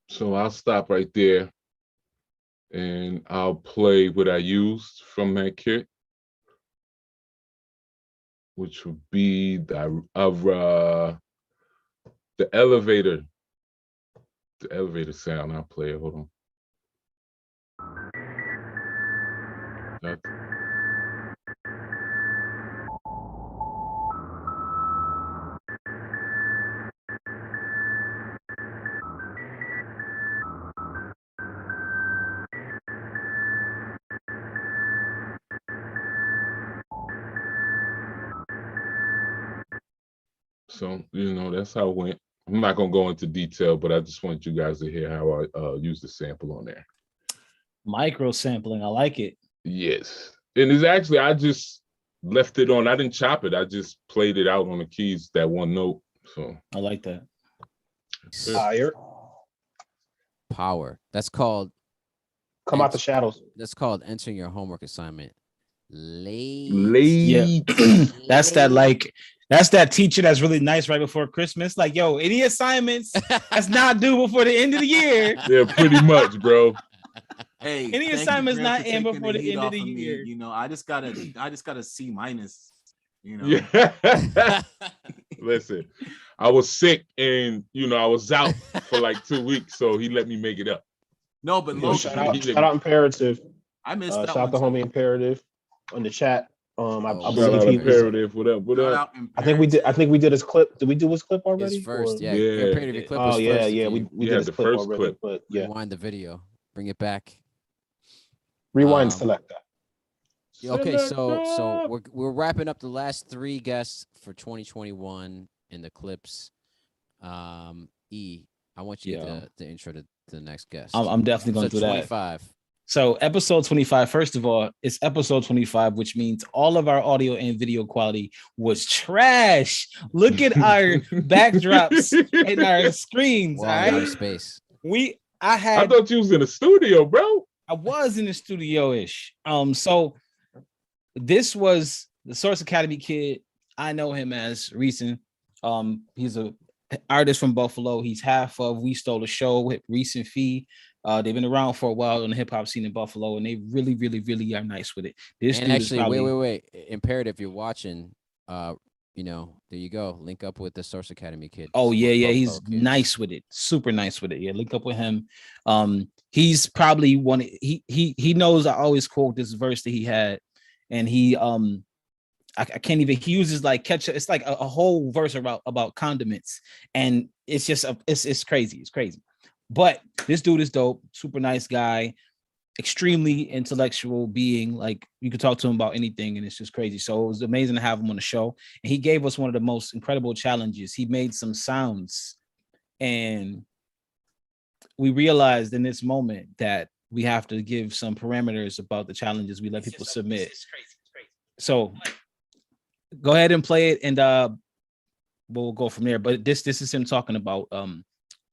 So I'll stop right there and I'll play what I used from that kit, which would be the elevator. The elevator sound. I'll play it. Hold on. So, that's how it went. I'm not going to go into detail, but I just want you guys to hear how I use the sample on there. Micro sampling. I like it. Yes. And it's actually, I just left it on. I didn't chop it. I just played it out on the keys, that one note. So I like that. Power. That's called Come out the shadows. That's called entering your homework assignment. Late. Yeah. That's that teacher that's really nice right before Christmas. Like, yo, any assignments that's not due before the end of the year. Yeah, pretty much, bro. Hey, any assignments not in before the end of the year. I just got a C-. Yeah. Listen, I was sick and I was out for like 2 weeks, so he let me make it up. No, but low shout out Imperetiv. I missed that shout out the homie Imperetiv on the chat. I believe he Imperative. What up? I think we did his clip. Did we do his clip already? His first, or? Imperative clip was first. Yeah, we did his the clip first already, clip. but yeah. Rewind the video, bring it back. Rewind, select that. Okay, so we're wrapping up the last 3 guests for 2021 in the clips. E, I want you to intro to the next guest. I'm definitely going to do 25. that. So episode 25, first of all, it's episode 25, which means all of our audio and video quality was trash. Look at our backdrops and our screens. We're all in outer space. I thought you was in the studio, bro. I was in the studio-ish. So this was the Source Academy kid. I know him as Reeson. He's a artist from Buffalo. He's half of We Stole the Show with Reese and Fee. They've been around for a while in the hip hop scene in Buffalo, and they really, really, really are nice with it. This and dude actually, is probably... wait. Imperative, you're watching. There you go. Link up with the Source Academy kid. Oh yeah, he's nice with it. Super nice with it. Yeah, link up with him. He's probably one. He knows I always quote this verse that he had, and he I can't even. He uses like ketchup. It's like a whole verse about condiments, and it's just it's crazy. It's crazy. But this dude is dope. Super nice guy. Extremely intellectual being. Like you could talk to him about anything, and it's just crazy. So it was amazing to have him on the show. And he gave us one of the most incredible challenges. He made some sounds, and we realized in this moment that we have to give some parameters about the challenges we let people submit. It's crazy. So go ahead and play it, and we'll go from there. But this is him talking about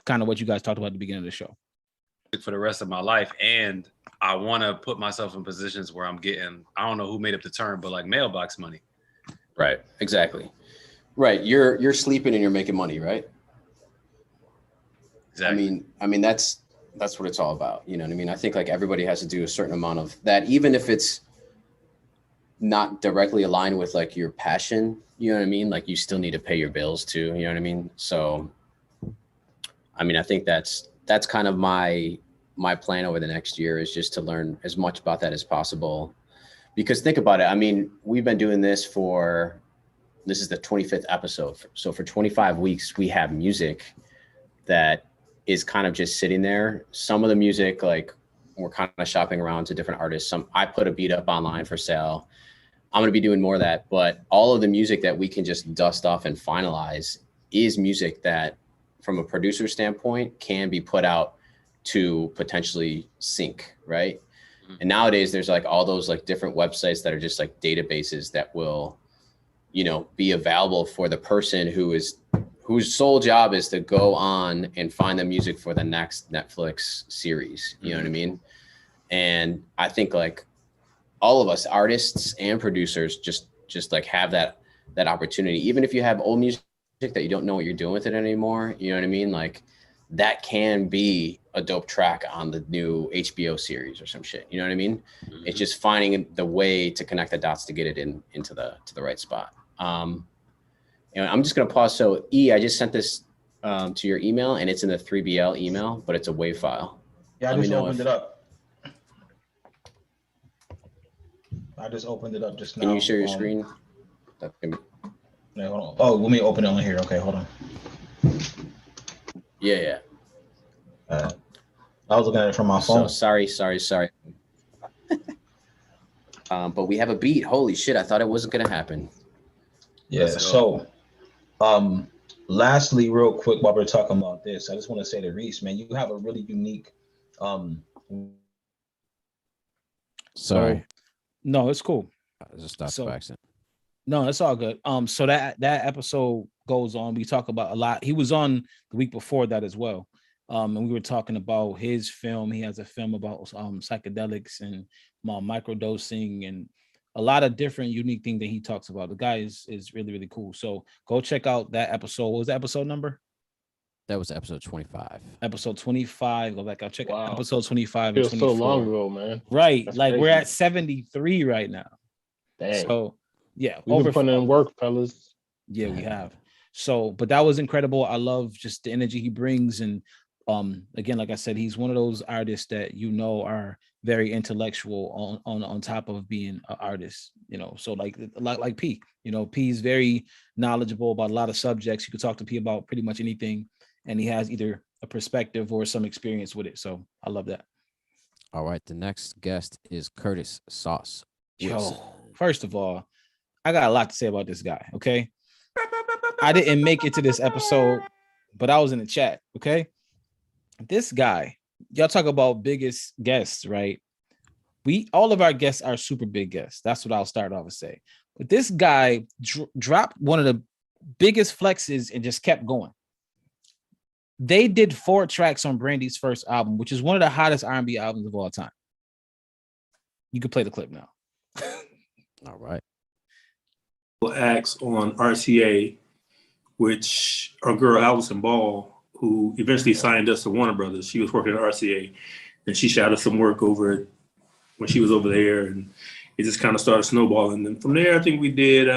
kind of what you guys talked about at the beginning of the show. For the rest of my life, and I want to put myself in positions where I'm getting, I don't know who made up the term, but like mailbox money. Right. Exactly. Right. You're sleeping and you're making money, right? Exactly. I mean that's what it's all about. You know what I mean? I think like everybody has to do a certain amount of that, even if it's not directly aligned with like your passion, you know what I mean? Like you still need to pay your bills too, you know what I mean? So I mean, I think that's kind of my plan over the next year, is just to learn as much about that as possible. Because think about it. I mean, we've been doing this this is the 25th episode. So for 25 weeks, we have music that is kind of just sitting there. Some of the music, like we're kind of shopping around to different artists. I put a beat up online for sale. I'm going to be doing more of that, but all of the music that we can just dust off and finalize is music that, from a producer standpoint, can be put out to potentially sync, right? Mm-hmm. And nowadays there's like all those like different websites that are just like databases that will, be available for the person whose sole job is to go on and find the music for the next Netflix series. You know what I mean? And I think like all of us artists and producers just like have that opportunity. Even if you have old music that you don't know what you're doing with it anymore, you know what I mean? Like that can be a dope track on the new HBO series or some shit. You know what I mean? Mm-hmm. It's just finding the way to connect the dots to get it into the right spot. I'm just gonna pause. So I just sent this to your email, and it's in the 3BL email, but it's a WAV file. Yeah, I just opened it up. I just opened it up just now. Can you share your screen? Hold on. Oh, let me open it on here. Okay, hold on. Yeah. I was looking at it from my phone. So sorry. But we have a beat. Holy shit! I thought it wasn't gonna happen. Yeah. So, lastly, real quick, while we're talking about this, I just want to say to Reese, man, you have a really unique. Sorry. No, it's cool. Just stop by accident. No, it's all good. So that episode goes on. We talk about a lot. He was on the week before that as well. And we were talking about his film. He has a film about psychedelics and microdosing and a lot of different unique things that he talks about. The guy is really, really cool. So go check out that episode. What was the episode number? That was episode 25. Episode 25. Go back. I'll check out episode 25 and 24. Feels so long ago, man. Right. That's like crazy. we're at 73 right now. Dang. So yeah, we've been putting in work, fellas. Yeah, we have. So, but that was incredible. I love just the energy he brings, and Again, like I said, he's one of those artists that are very intellectual on top of being an artist, so like P, P is very knowledgeable about a lot of subjects. You could talk to P about pretty much anything, and he has either a perspective or some experience with it. So I love that. All right, the next guest is Curtis Sauce Wilson. Yo, first of all, I got a lot to say about this guy. Okay, I didn't make it to this episode, but I was in the chat. Okay, this guy, y'all talk about biggest guests, right? All of our guests are super big guests. That's what I'll start off and say. But this guy dropped one of the biggest flexes and just kept going. They did 4 tracks on Brandy's first album, which is one of the hottest R&B albums of all time. You can play the clip now. All right. Acts on RCA, which our girl Allison Ball, who eventually signed us to Warner Brothers. She was working at RCA, and she shot us some work over it when she was over there, and it just kind of started snowballing. And from there, I think we did.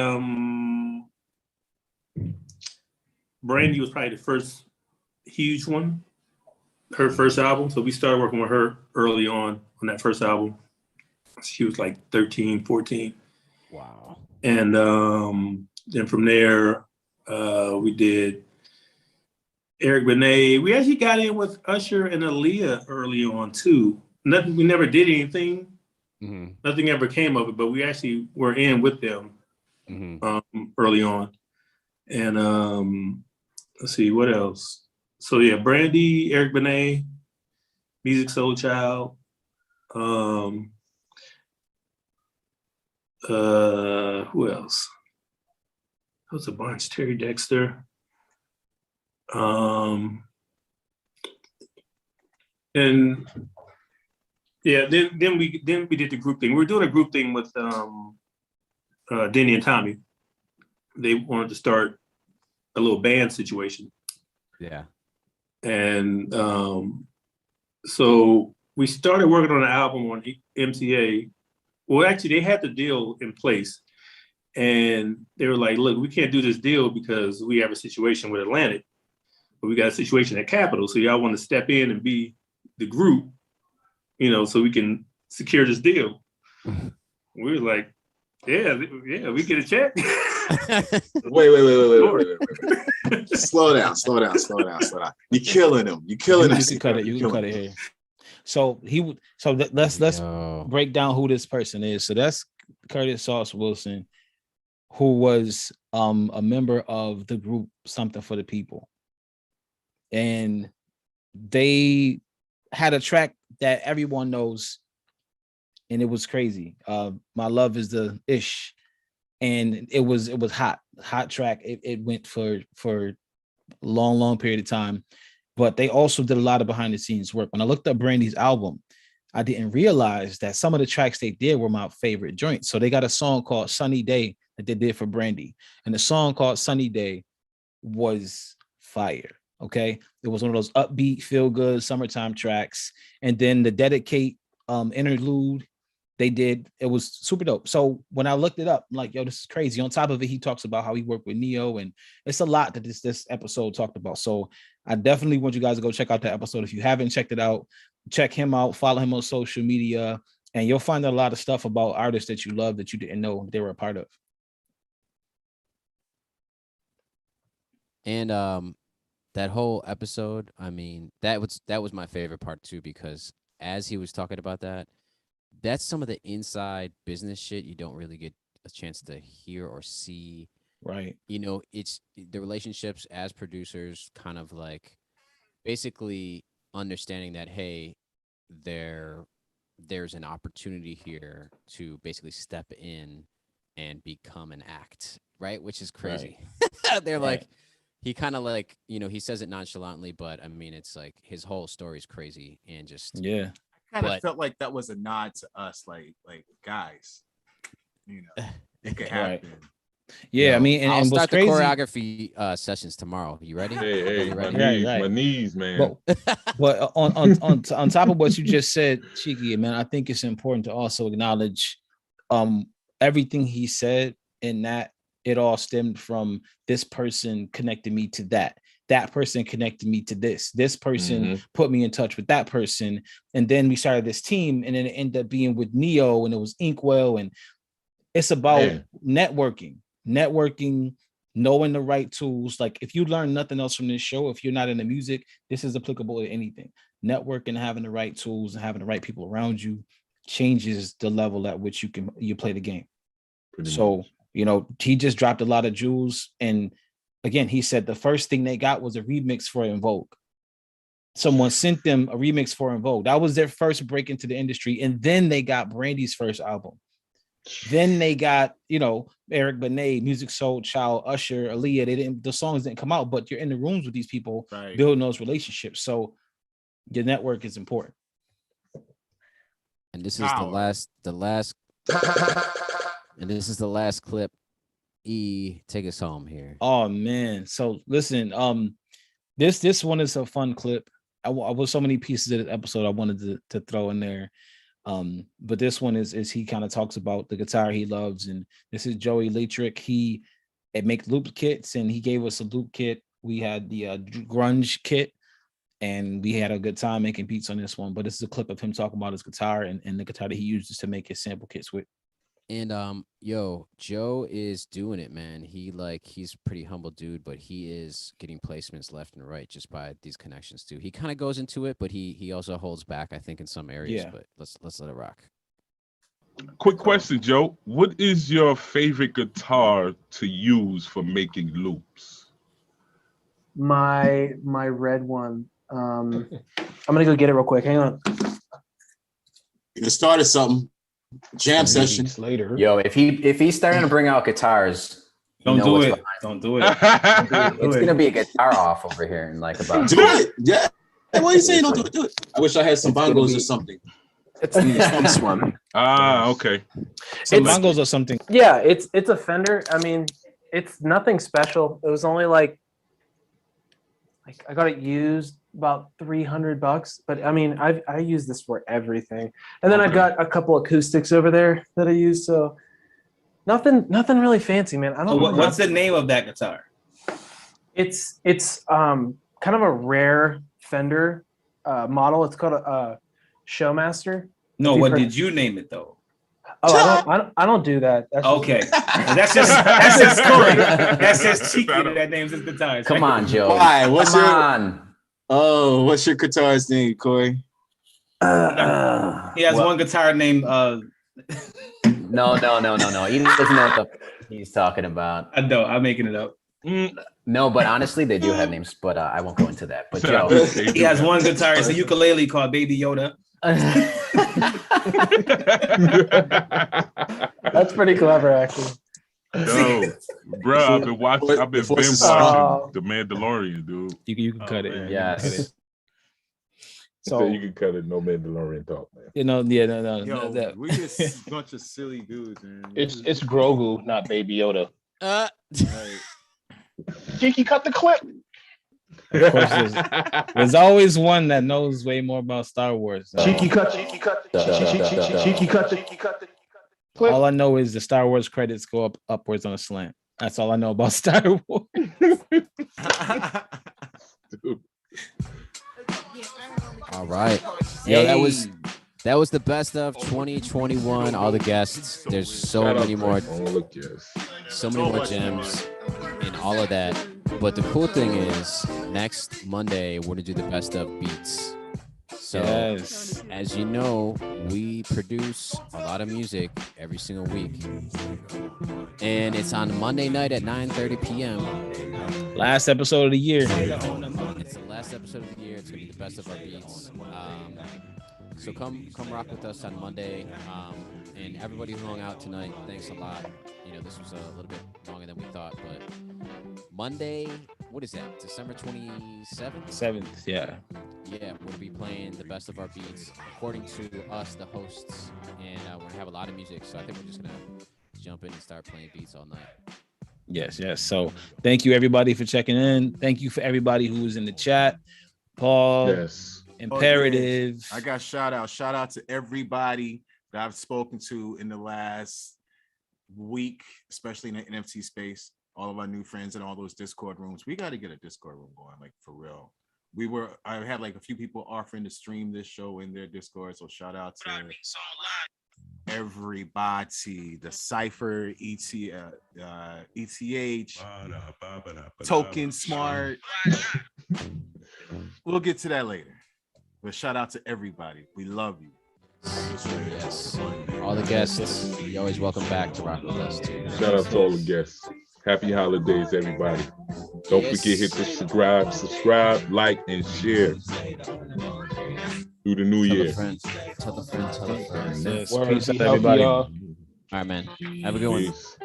Brandy was probably the first huge one, her first album. So we started working with her early on that first album. She was like 13, 14. Wow. And then from there, we did Eric Benet. We actually got in with Usher and Aaliyah early on too. We never did anything. Mm-hmm. Nothing ever came of it, but we actually were in with them early on. And let's see, what else? So yeah, Brandy, Eric Benet, Music Soul Child. Who else? That was a bunch. Terry Dexter. And yeah, then we did the group thing. We were doing a group thing with Denny and Tommy. They wanted to start a little band situation. Yeah. And so we started working on an album on MCA. Well, actually, they had the deal in place. And they were like, look, we can't do this deal because we have a situation with Atlantic, but we got a situation at Capitol. So y'all want to step in and be the group, so we can secure this deal. We were like, yeah, we get a check. Wait. Slow down. You're killing him. You can cut it. You can cut it here. So let's break down who this person is. So that's Curtis Sauce Wilson, who was a member of the group Something for the People. And they had a track that everyone knows, and it was crazy. My Love Is the Ish. And it was hot track. It went for a long period of time. But they also did a lot of behind the scenes work. When I looked up Brandy's album, I didn't realize that some of the tracks they did were my favorite joints. So they got a song called Sunny Day that they did for Brandy. And the song called Sunny Day was fire. Okay. It was one of those upbeat, feel good summertime tracks. And then the Dedicate interlude they did, it was super dope. So when I looked it up, I'm like, yo, this is crazy. On top of it, he talks about how he worked with Neo, and it's a lot that this episode talked about. So I definitely want you guys to go check out that episode. If you haven't checked it out, check him out, follow him on social media, and you'll find out a lot of stuff about artists that you love that you didn't know they were a part of. And that whole episode, I mean, that was my favorite part too, because as he was talking about that, that's some of the inside business shit you don't really get a chance to hear or see. Right. It's the relationships as producers, kind of like basically understanding that, hey, there's an opportunity here to basically step in and become an act, right? Which is crazy. Right. They're right. Like, he kind of like, he says it nonchalantly, but I mean, it's like his whole story is crazy and just yeah. Kind of felt like that was a nod to us, like guys, it could happen. Right. Yeah, I mean, and I'll start the crazy, choreography sessions tomorrow. You ready? Hey, ready? My knees, man. But on top of what you just said, Cheeky, man, I think it's important to also acknowledge everything he said in that it all stemmed from this person connected me to that. that person connected me to this person put me in touch with that person, and then we started this team, and then it ended up being with Neo, and it was Inkwell, and it's about networking, knowing the right tools. Like if you learn nothing else from this show, if you're not in the music, this is applicable to anything. Networking, having the right tools and having the right people around you changes the level at which you play the game. He just dropped a lot of jewels, and again, he said the first thing they got was a remix for En Vogue. Someone sent them a remix for En Vogue. That was their first break into the industry, and then they got Brandy's first album. Then they got, Eric Benet, Music Soul Child, Usher, Aaliyah. The songs didn't come out, but you're in the rooms with these people, building those relationships. So your network is important. And this is the last and this is the last clip. Take us home here. Oh man. So listen, this one is a fun clip. I was so many pieces of the episode I wanted to throw in there. But this one is he kind of talks about the guitar he loves, and this is Joey Latrick. He make loop kits, and he gave us a loop kit. We had the grunge kit, and we had a good time making beats on this one. But this is a clip of him talking about his guitar and the guitar that he uses to make his sample kits with. And Joe is doing it, man. He's a pretty humble dude, but he is getting placements left and right just by these connections too. He kind of goes into it, but he also holds back, I think, in some areas. Yeah. But let's let it rock. Quick question, Joe. What is your favorite guitar to use for making loops? My red one. I'm gonna go get it real quick. Hang on. You started something. Jam session later. Yo, if he's starting to bring out guitars, don't do it. Don't do it. It's gonna be a guitar off over here in like about. Do it. Yeah. Hey, what are you saying? Don't do it. Do it. I wish I had some bongos or something. It's this one. Okay. Some bongos or something. Yeah, it's a Fender. I mean, it's nothing special. It was only like I got it used about $300, but I mean, I use this for everything. And then I've got a couple acoustics over there that I use. So nothing really fancy, man. I don't know. What's the name of that guitar? It's kind of a rare Fender model. It's called a Showmaster. No, what did you name it though? Oh, I don't do that. That's okay. That's just Corey. That's just cheeky that names his guitars. Come on, Joe. Why? What's What's your guitar's name, Corey? He has one guitar named No. He doesn't know what he's talking about. I know, I'm making it up. No, but honestly, they do have names, but I won't go into that. But Joe, he has one guitar. It's a ukulele called Baby Yoda. That's pretty clever, actually. Yo, bro, I've been watching The Mandalorian, dude. You can cut it. Yes. So you can cut it. No Mandalorian talk, man. No. Yo, we just a bunch of silly dudes, man. It's Grogu, not Baby Yoda. Right. Cheeky, cut the clip. Of course, there's always one that knows way more about Star Wars. Cheeky cut. All I know is the Star Wars credits go upwards on a slant. That's all I know about Star Wars. All right. Yo, that was the best of 2021. All the guests. There's so many more gems and all of that. But the cool thing is, next Monday we're gonna do the best of beats. So, as you know, we produce a lot of music every single week, and it's on Monday night at 9:30 p.m. Last episode of the year. It's the last episode of the year. It's gonna be the best of our beats. So come rock with us on Monday. And everybody who hung out tonight, thanks a lot. You know, this was a little bit longer than we thought, but Monday, what is that? December 27th? 7th, yeah. Yeah, we'll be playing the best of our beats according to us, the hosts, and we're gonna have a lot of music. So I think we're just gonna jump in and start playing beats all night. Yes. So thank you everybody for checking in. Thank you for everybody who was in the chat. Paul, Imperetiv. I got shout out to everybody that I've spoken to in the last week, especially in the NFT space. all of our new friends in all those Discord rooms. We got to get a Discord room going, like for real. I had like a few people offering to stream this show in their Discord. So shout out to everybody, the Cypher, ETH, Token Smart. We'll get to that later. But shout out to everybody. We love you. Yes. All the guests, you're always welcome back to rock with us too. Shout out to all the guests. Happy holidays, everybody. Don't forget, hit the subscribe, like, and share. Through the new year. Tell a friend. Yes. Word, Peace be out, everybody. healthy, y'all. All right, man. Have a good one.